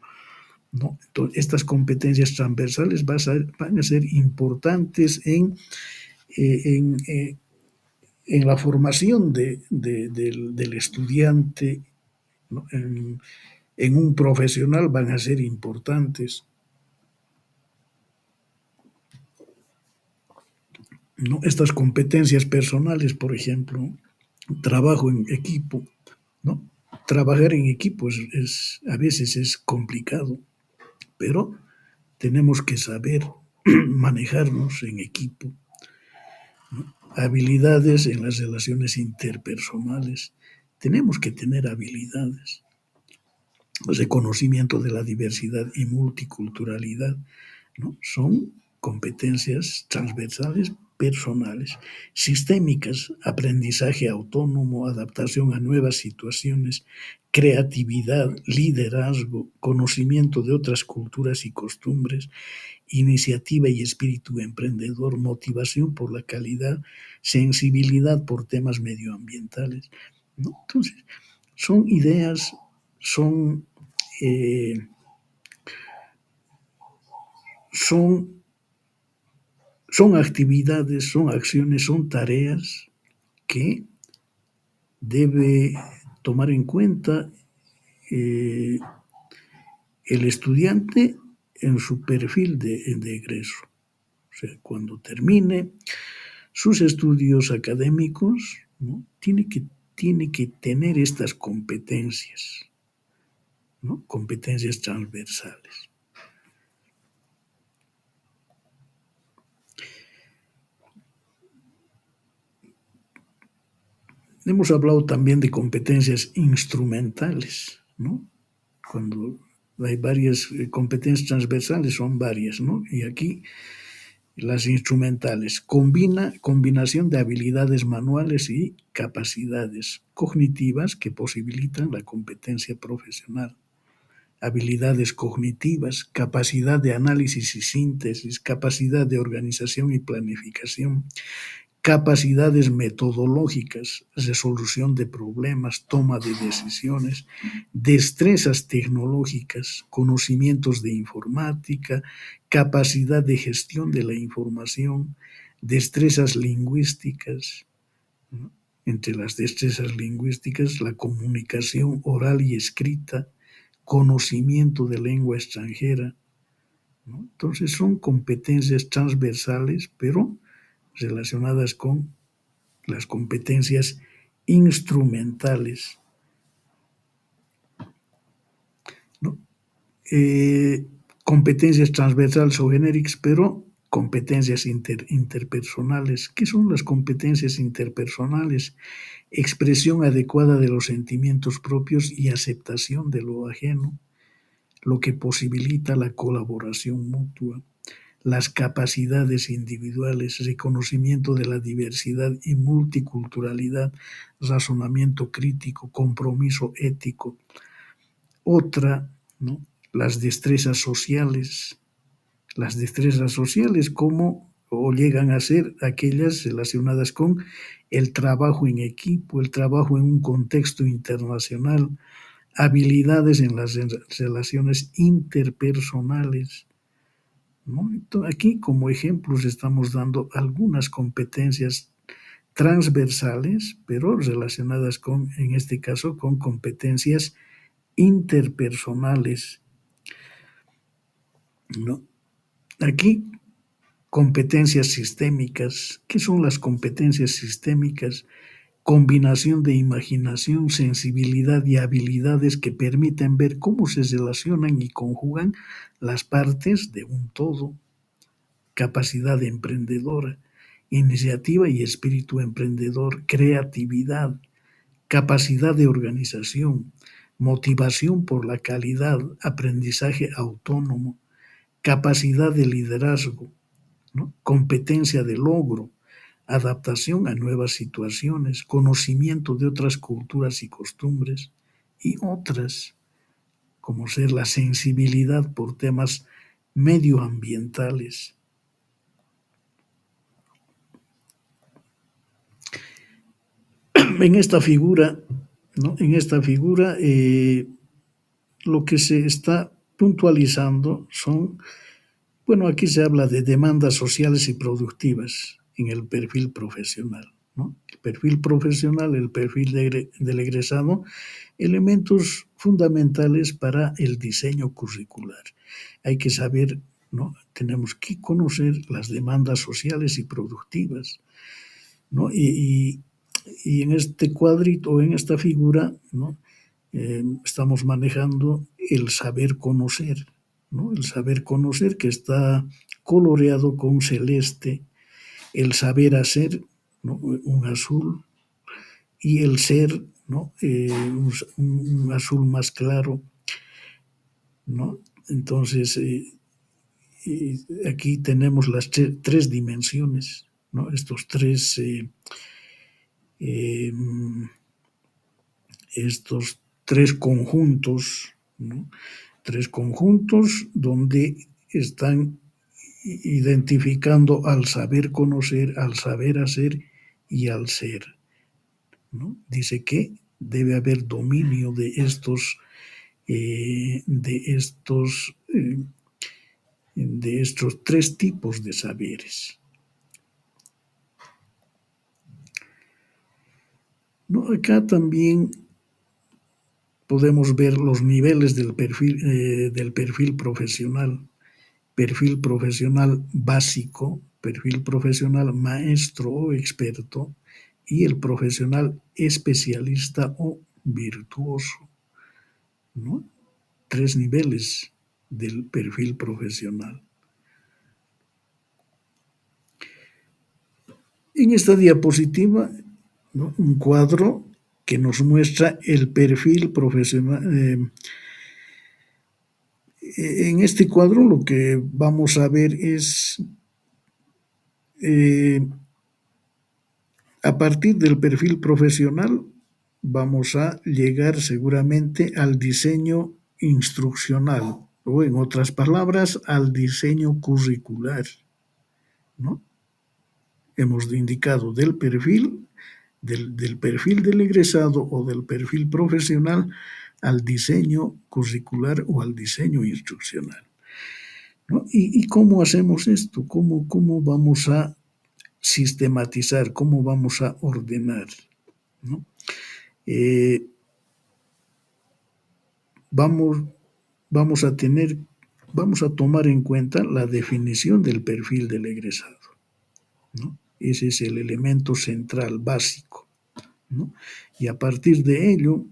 ¿no? Entonces, estas competencias transversales van a ser importantes en, en la formación del estudiante, ¿no? En un profesional van a ser importantes, ¿no? Estas competencias personales, por ejemplo, trabajo en equipo, ¿no? Trabajar en equipo a veces es complicado, pero tenemos que saber manejarnos en equipo, ¿no? Habilidades en las relaciones interpersonales. Tenemos que tener habilidades, reconocimiento de la diversidad y multiculturalidad, ¿no? Son competencias transversales personales, sistémicas, aprendizaje autónomo, adaptación a nuevas situaciones, creatividad, liderazgo, conocimiento de otras culturas y costumbres, iniciativa y espíritu emprendedor, motivación por la calidad, sensibilidad por temas medioambientales, ¿no? Entonces, son ideas, son, eh, son son actividades, son acciones, son tareas que debe tomar en cuenta eh, el estudiante en su perfil de egreso. O sea, cuando termine sus estudios académicos, ¿no? Tiene que tener estas competencias, ¿no? Competencias transversales. Hemos hablado también de competencias instrumentales, ¿no? Cuando hay varias competencias transversales, son varias, ¿no? Y aquí las instrumentales, combinación de habilidades manuales y capacidades cognitivas que posibilitan la competencia profesional. Habilidades cognitivas, capacidad de análisis y síntesis, capacidad de organización y planificación, capacidades metodológicas, resolución de problemas, toma de decisiones, destrezas tecnológicas, conocimientos de informática, capacidad de gestión de la información, destrezas lingüísticas, ¿no? Entre las destrezas lingüísticas, la comunicación oral y escrita, conocimiento de lengua extranjera, ¿no? Entonces son competencias transversales, pero relacionadas con las competencias instrumentales, ¿no? Competencias transversales o genéricas, pero competencias interpersonales. ¿Qué son las competencias interpersonales? Expresión adecuada de los sentimientos propios y aceptación de lo ajeno, lo que posibilita la colaboración mutua. Las capacidades individuales, reconocimiento de la diversidad y multiculturalidad, razonamiento crítico, compromiso ético. Otra, ¿no? Las destrezas sociales. Las destrezas sociales, como o llegan a ser aquellas relacionadas con el trabajo en equipo, el trabajo en un contexto internacional, habilidades en las relaciones interpersonales, ¿no? Aquí como ejemplos estamos dando algunas competencias transversales, pero relacionadas con, en este caso, con competencias interpersonales, ¿no? Aquí competencias sistémicas. ¿Qué son las competencias sistémicas? Combinación de imaginación, sensibilidad y habilidades que permiten ver cómo se relacionan y conjugan las partes de un todo. Capacidad emprendedora, iniciativa y espíritu emprendedor, creatividad, capacidad de organización, motivación por la calidad, aprendizaje autónomo, capacidad de liderazgo, ¿no? Competencia de logro, adaptación a nuevas situaciones, conocimiento de otras culturas y costumbres, y otras, como ser la sensibilidad por temas medioambientales. En esta figura, ¿no? En esta figura lo que se está puntualizando son, bueno, aquí se habla de demandas sociales y productivas en el perfil profesional, ¿no? El perfil profesional, el perfil del egresado, elementos fundamentales para el diseño curricular. Hay que saber, ¿no? Tenemos que conocer las demandas sociales y productivas, ¿no? Y en este cuadrito, en esta figura, ¿no? Estamos manejando el saber conocer, ¿no? El saber conocer que está coloreado con celeste, el saber hacer, ¿no? Un azul, y el ser, ¿no? Un azul más claro, ¿no? Entonces, aquí tenemos las tres dimensiones, ¿no? Eh, estos tres conjuntos, ¿no? Tres conjuntos donde están identificando al saber conocer, al saber hacer y al ser, ¿no? Dice que debe haber dominio de estos tres tipos de saberes, ¿no? Acá también podemos ver los niveles del perfil profesional. Perfil profesional básico, perfil profesional maestro o experto y el profesional especialista o virtuoso, ¿no? Tres niveles del perfil profesional. En esta diapositiva, ¿no? Un cuadro que nos muestra el perfil profesional. En este cuadro lo que vamos a ver es, a partir del perfil profesional, vamos a llegar seguramente al diseño instruccional, o en otras palabras, al diseño curricular, ¿no? hemos indicado del perfil del egresado o del perfil profesional al diseño curricular o al diseño instruccional, ¿no? ¿Y cómo hacemos esto? ¿Cómo vamos a sistematizar? ¿Cómo vamos a ordenar? ¿No? Eh, vamos, vamos a tomar en cuenta la definición del perfil del egresado, ¿no? Ese es el elemento central, básico, ¿no? Y a partir de ello,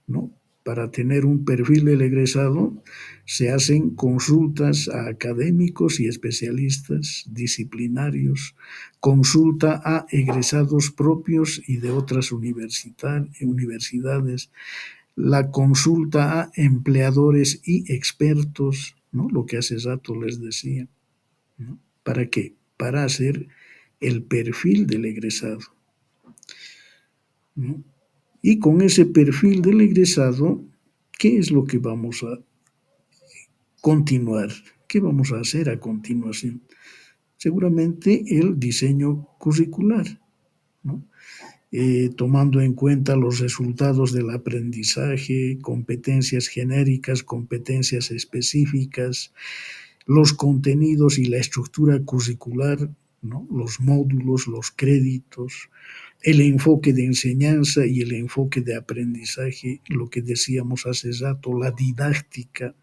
¿no? Para tener un perfil del egresado se hacen consultas a académicos y especialistas disciplinarios, consulta a egresados propios y de otras universidades, la consulta a empleadores y expertos, ¿no? Lo que hace rato les decía, ¿no? ¿Para qué? Para hacer el perfil del egresado, ¿no? Y con ese perfil del egresado, ¿qué es lo que vamos a continuar? ¿Qué vamos a hacer a continuación? Seguramente el diseño curricular, ¿no? Tomando en cuenta los resultados del aprendizaje, competencias genéricas, competencias específicas, los contenidos y la estructura curricular, ¿no? Los módulos, los créditos, el enfoque de enseñanza y el enfoque de aprendizaje, lo que decíamos hace rato, la didáctica,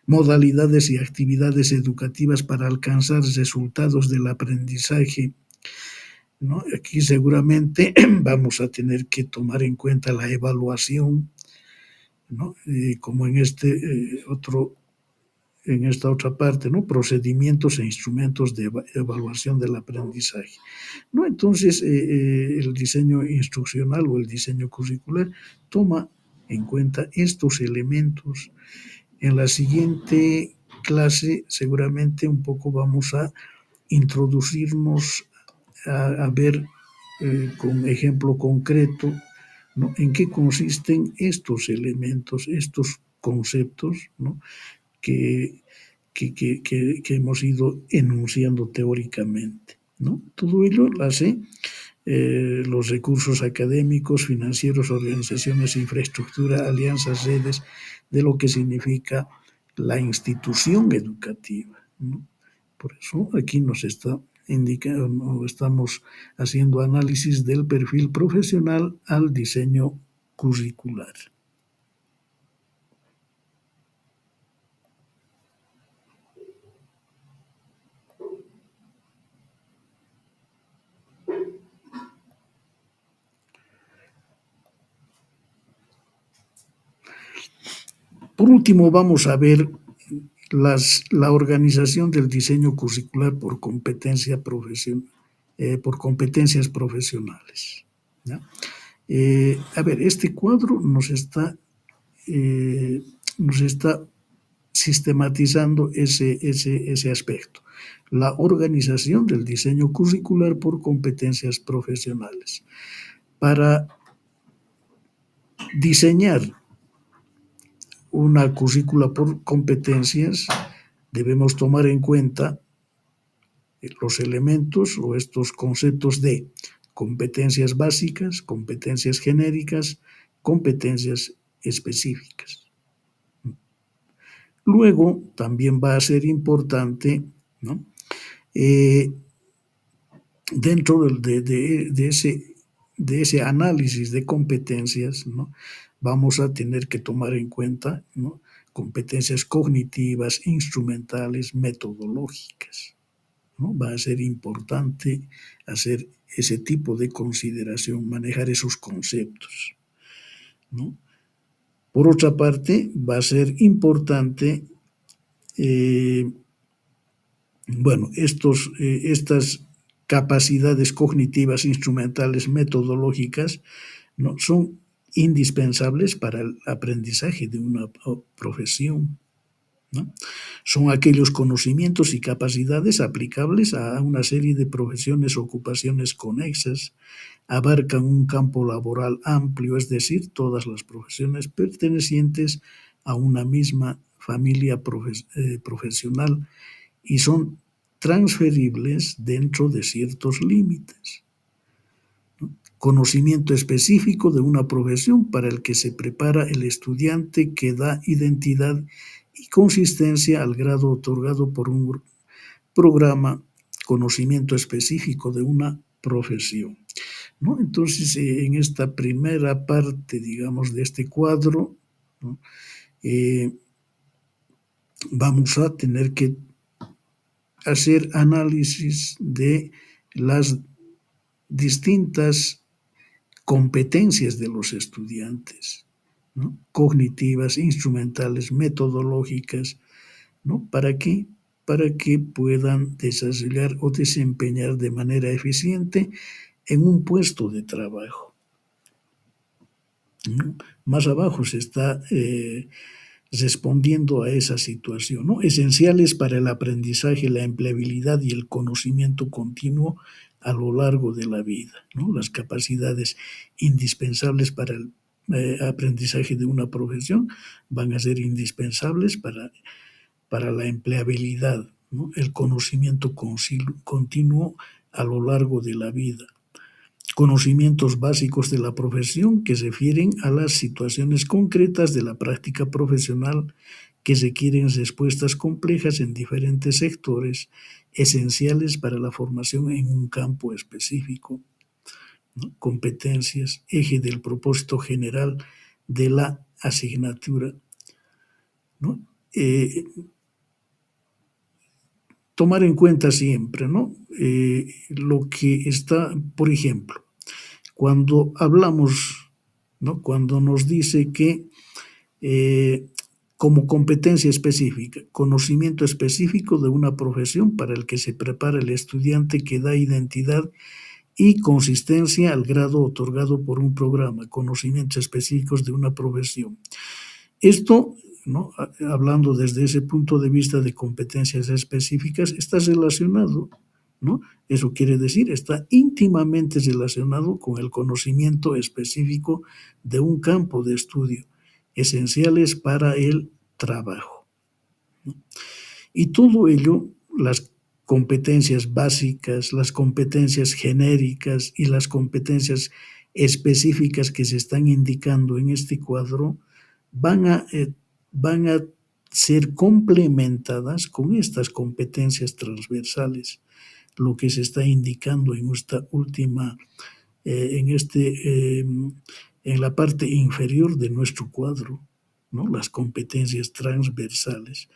modalidades y actividades educativas para alcanzar resultados del aprendizaje, ¿no? Aquí seguramente vamos a tener que tomar en cuenta la evaluación, ¿no? Como en esta otra parte, ¿no? Procedimientos e instrumentos de evaluación del aprendizaje, ¿no? Entonces, el diseño instruccional o el diseño curricular toma en cuenta estos elementos. En la siguiente clase, seguramente un poco vamos a introducirnos a ver con ejemplo concreto, ¿no? En qué consisten estos elementos, estos conceptos, ¿no? que, que hemos ido enunciando teóricamente, ¿no? Todo ello lo hace los recursos académicos, financieros, organizaciones, infraestructura, alianzas, redes, de lo que significa la institución educativa, ¿no? Por eso aquí nos está indicando, estamos haciendo análisis del perfil profesional al diseño curricular. Por último, vamos a ver la organización del diseño curricular por por competencias profesionales, ¿no? A ver, este cuadro nos está sistematizando ese aspecto, la organización del diseño curricular por competencias profesionales. Para diseñar una currícula por competencias, debemos tomar en cuenta los elementos o estos conceptos de competencias básicas, competencias genéricas, competencias específicas. Luego, también va a ser importante, ¿no? Dentro de ese análisis de competencias, ¿no? Vamos a tener que tomar en cuenta, ¿no? Competencias cognitivas, instrumentales, metodológicas, ¿no? Va a ser importante hacer ese tipo de consideración, manejar esos conceptos, ¿no? Por otra parte, va a ser importante, bueno, estas capacidades cognitivas, instrumentales, metodológicas, ¿no? Son indispensables para el aprendizaje de una profesión, ¿no? Son aquellos conocimientos y capacidades aplicables a una serie de profesiones o ocupaciones conexas, abarcan un campo laboral amplio, es decir, todas las profesiones pertenecientes a una misma familia profesional y son transferibles dentro de ciertos límites. Conocimiento específico de una profesión para el que se prepara el estudiante que da identidad y consistencia al grado otorgado por un programa. Conocimiento específico de una profesión, ¿no? Entonces, en esta primera parte, digamos, de este cuadro, ¿no? Vamos a tener que hacer análisis de las distintas competencias de los estudiantes, ¿no? Cognitivas, instrumentales, metodológicas, ¿no? ¿Para qué? Para que puedan desarrollar o desempeñar de manera eficiente en un puesto de trabajo, ¿no? Más abajo se está respondiendo a esa situación, ¿no? Esenciales para el aprendizaje, la empleabilidad y el conocimiento continuo a lo largo de la vida, ¿no? Las capacidades indispensables para el aprendizaje de una profesión van a ser indispensables para la empleabilidad, ¿no? El conocimiento continuo a lo largo de la vida. Conocimientos básicos de la profesión que se refieren a las situaciones concretas de la práctica profesional que requieren respuestas complejas en diferentes sectores, esenciales para la formación en un campo específico, ¿no? Competencias, eje del propósito general de la asignatura, ¿no? Tomar en cuenta siempre, ¿no? Lo que está, por ejemplo, cuando hablamos, ¿no? Cuando nos dice que como competencia específica, conocimiento específico de una profesión para el que se prepara el estudiante que da identidad y consistencia al grado otorgado por un programa, conocimientos específicos de una profesión. Esto, ¿no? Hablando desde ese punto de vista de competencias específicas, está relacionado, ¿no? Eso quiere decir, está íntimamente relacionado con el conocimiento específico de un campo de estudio, esenciales para el trabajo, ¿no? Y todo ello, las competencias básicas, las competencias genéricas y las competencias específicas que se están indicando en este cuadro, van a ser complementadas con estas competencias transversales, lo que se está indicando en esta última, en la parte inferior de nuestro cuadro, ¿no? Las competencias transversales.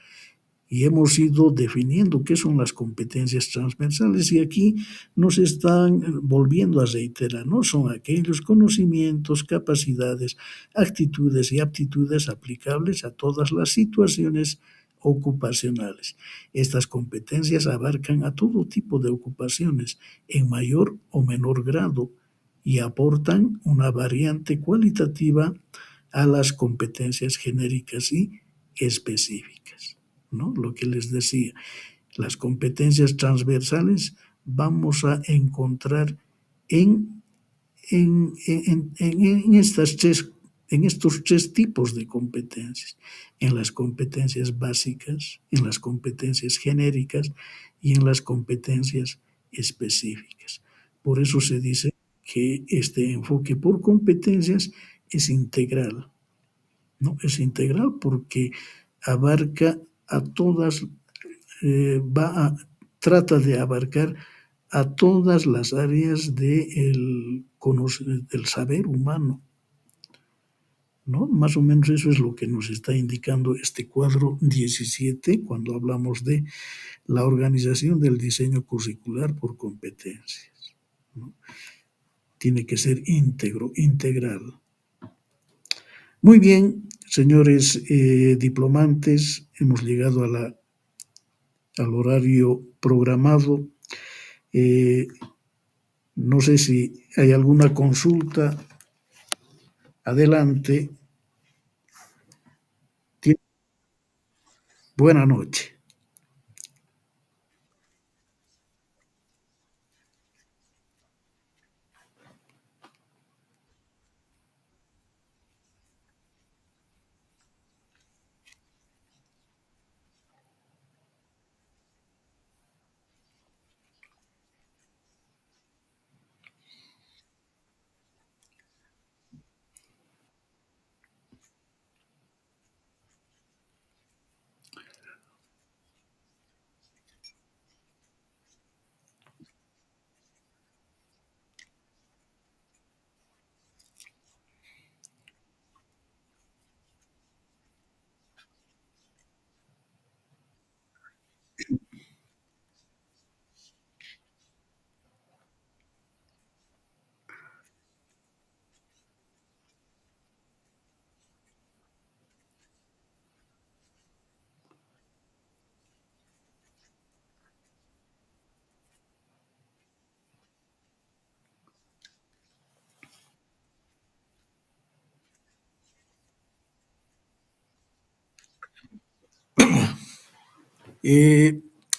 Y hemos ido definiendo qué son las competencias transversales y aquí nos están volviendo a reiterar, ¿no? Son aquellos conocimientos, capacidades, actitudes y aptitudes aplicables a todas las situaciones ocupacionales. Estas competencias abarcan a todo tipo de ocupaciones en mayor o menor grado y aportan una variante cualitativa a las competencias genéricas y específicas, ¿no? Lo que les decía, las competencias transversales vamos a encontrar en, en estos tres tipos de competencias, en las competencias básicas, en las competencias genéricas y en las competencias específicas. Por eso se dice que este enfoque por competencias es integral, ¿no? Es integral porque abarca a todas, trata de abarcar a todas las áreas del saber humano, ¿no? Más o menos eso es lo que nos está indicando este cuadro 17 cuando hablamos de la organización del diseño curricular por competencias, ¿no? Tiene que ser íntegro, integral. Muy bien, señores diplomantes, hemos llegado al horario programado. No sé si hay alguna consulta. Adelante. Buena noche.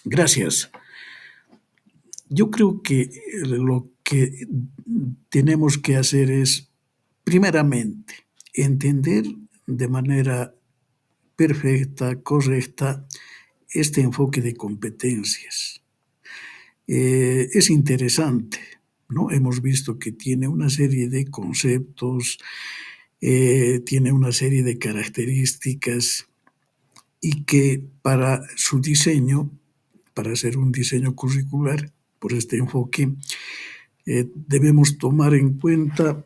Gracias. Yo creo que lo que tenemos que hacer es, primeramente, entender de manera perfecta, correcta, este enfoque de competencias. Es interesante, ¿no? Hemos visto que tiene una serie de conceptos, tiene una serie de características y que para su diseño, para hacer un diseño curricular, por este enfoque, debemos tomar en cuenta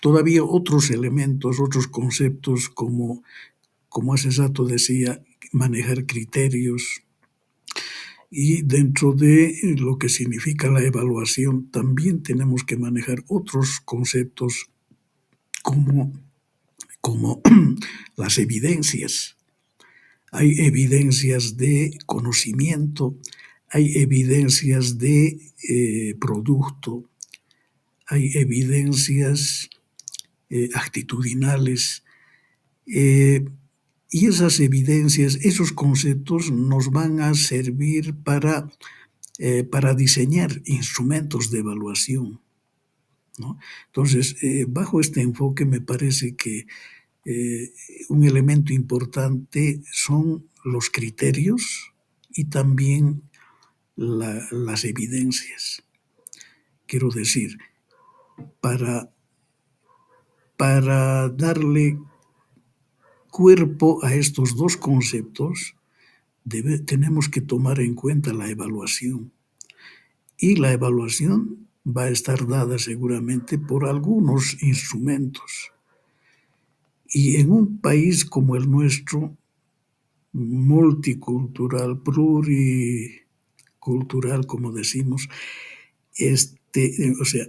todavía otros elementos, otros conceptos como hace rato decía, manejar criterios, y dentro de lo que significa la evaluación también tenemos que manejar otros conceptos como, como las evidencias. Hay evidencias de conocimiento, hay evidencias de producto, hay evidencias actitudinales, y esas evidencias, esos conceptos nos van a servir para diseñar instrumentos de evaluación, ¿no? Entonces, bajo este enfoque me parece que un elemento importante son los criterios y también las evidencias. Quiero decir, para darle cuerpo a estos dos conceptos, tenemos que tomar en cuenta la evaluación. Y la evaluación va a estar dada seguramente por algunos instrumentos. Y en un país como el nuestro, multicultural, pluricultural, como decimos, o sea,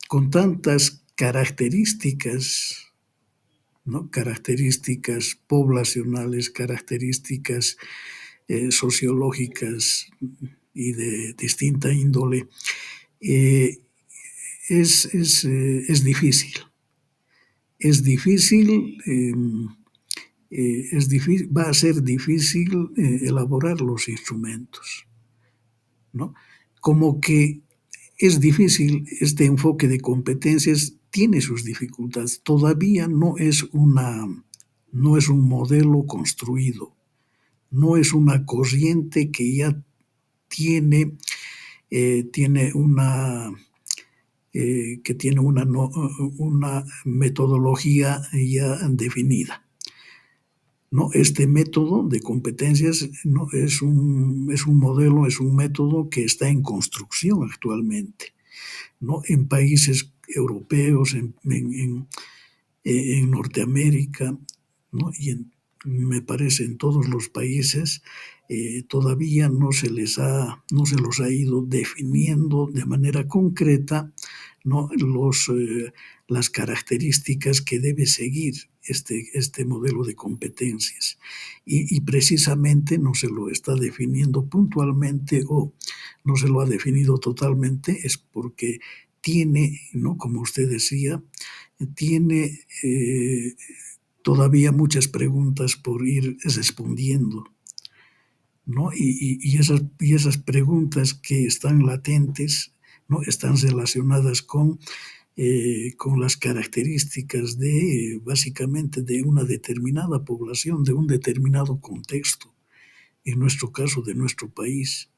con tantas características, ¿no? Características poblacionales, características sociológicas y de distinta índole, es difícil. Es difícil, va a ser difícil elaborar los instrumentos, ¿no? Como que es difícil este enfoque de competencias, tiene sus dificultades. Todavía no es un modelo construido, no es una corriente que ya tiene una una metodología ya definida. ¿No? Este método de competencias, ¿no? es un modelo, es un método que está en construcción actualmente, ¿no? En países europeos, en Norteamérica, ¿no? Y me parece en todos los países todavía no se los ha ido definiendo de manera concreta, ¿no? Las características que debe seguir este modelo de competencias. Y precisamente no se lo está definiendo puntualmente o no se lo ha definido totalmente, es porque tiene, ¿no? Como usted decía, tiene todavía muchas preguntas por ir respondiendo, ¿no? Y esas preguntas que están latentes, ¿no? Están relacionadas con las características básicamente de una determinada población, de un determinado contexto, en nuestro caso de nuestro país,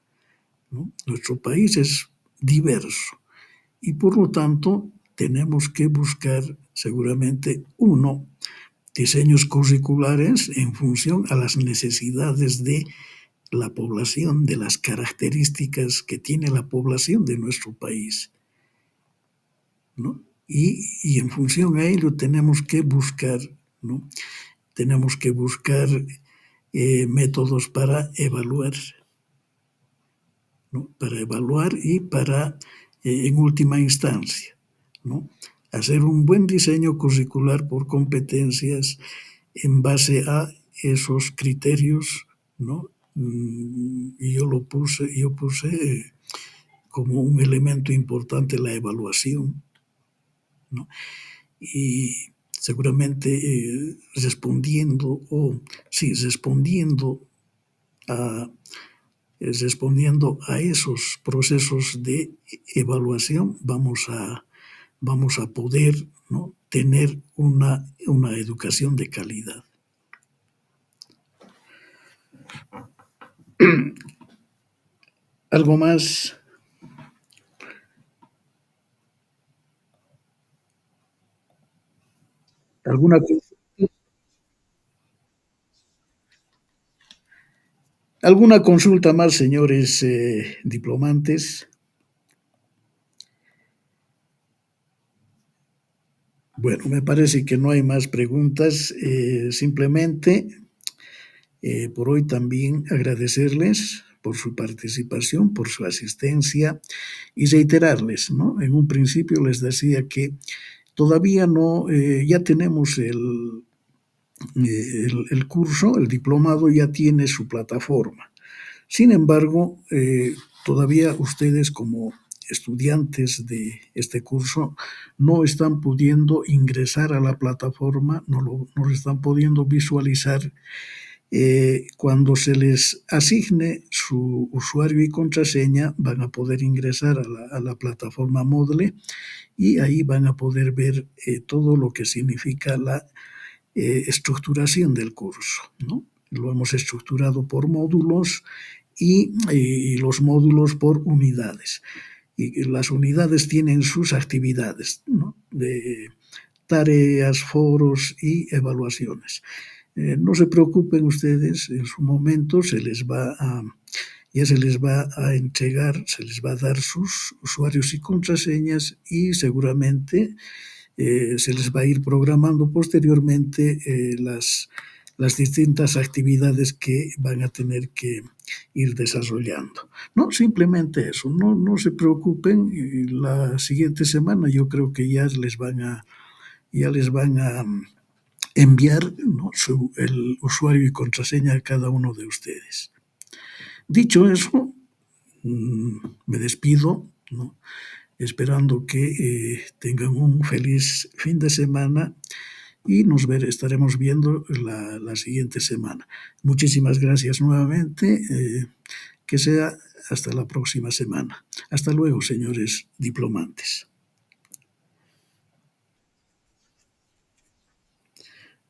¿no? Nuestro país es diverso y por lo tanto tenemos que buscar seguramente diseños curriculares en función a las necesidades de la población, de las características que tiene la población de nuestro país, ¿no? Y en función a ello tenemos que buscar, ¿no? Tenemos que buscar métodos para evaluar, ¿no? Para evaluar y para, en última instancia, ¿no? Hacer un buen diseño curricular por competencias en base a esos criterios, ¿no? Y yo puse como un elemento importante la evaluación, ¿no? Y seguramente respondiendo respondiendo a esos procesos de evaluación, vamos a poder, ¿no?, tener una educación de calidad. ¿Algo más? ¿Alguna consulta más, señores diplomantes? Bueno, me parece que no hay más preguntas. Simplemente, por hoy también agradecerles por su participación, por su asistencia y reiterarles, ¿no? En un principio les decía que todavía no, ya tenemos el curso, el diplomado ya tiene su plataforma. Sin embargo, todavía ustedes como estudiantes de este curso no están pudiendo ingresar a la plataforma, no lo están pudiendo visualizar. Cuando se les asigne su usuario y contraseña, van a poder ingresar a la plataforma Moodle y ahí van a poder ver todo lo que significa la estructuración del curso, ¿no? Lo hemos estructurado por módulos y los módulos por unidades. Y las unidades tienen sus actividades, ¿no?, de tareas, foros y evaluaciones. No se preocupen ustedes, en su momento ya se les va a entregar, se les va a dar sus usuarios y contraseñas y seguramente se les va a ir programando posteriormente las distintas actividades que van a tener que ir desarrollando. No, simplemente eso, no se preocupen, la siguiente semana yo creo que ya les van a enviar, ¿no?, el usuario y contraseña a cada uno de ustedes. Dicho eso, me despido, ¿no?, esperando que tengan un feliz fin de semana y estaremos viendo la siguiente semana. Muchísimas gracias nuevamente, que sea hasta la próxima semana. Hasta luego, señores diplomantes.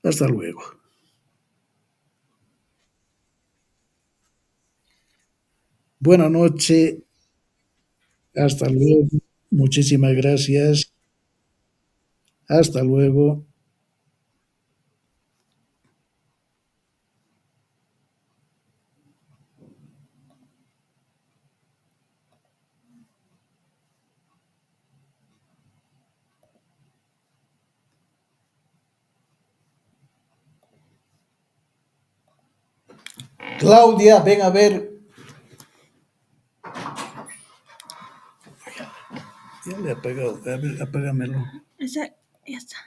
Hasta luego. Buenas noches. Hasta luego. Muchísimas gracias. Hasta luego. Claudia, ven a ver. Ya le he apagado. A ver, apágamelo. Esa, ya está.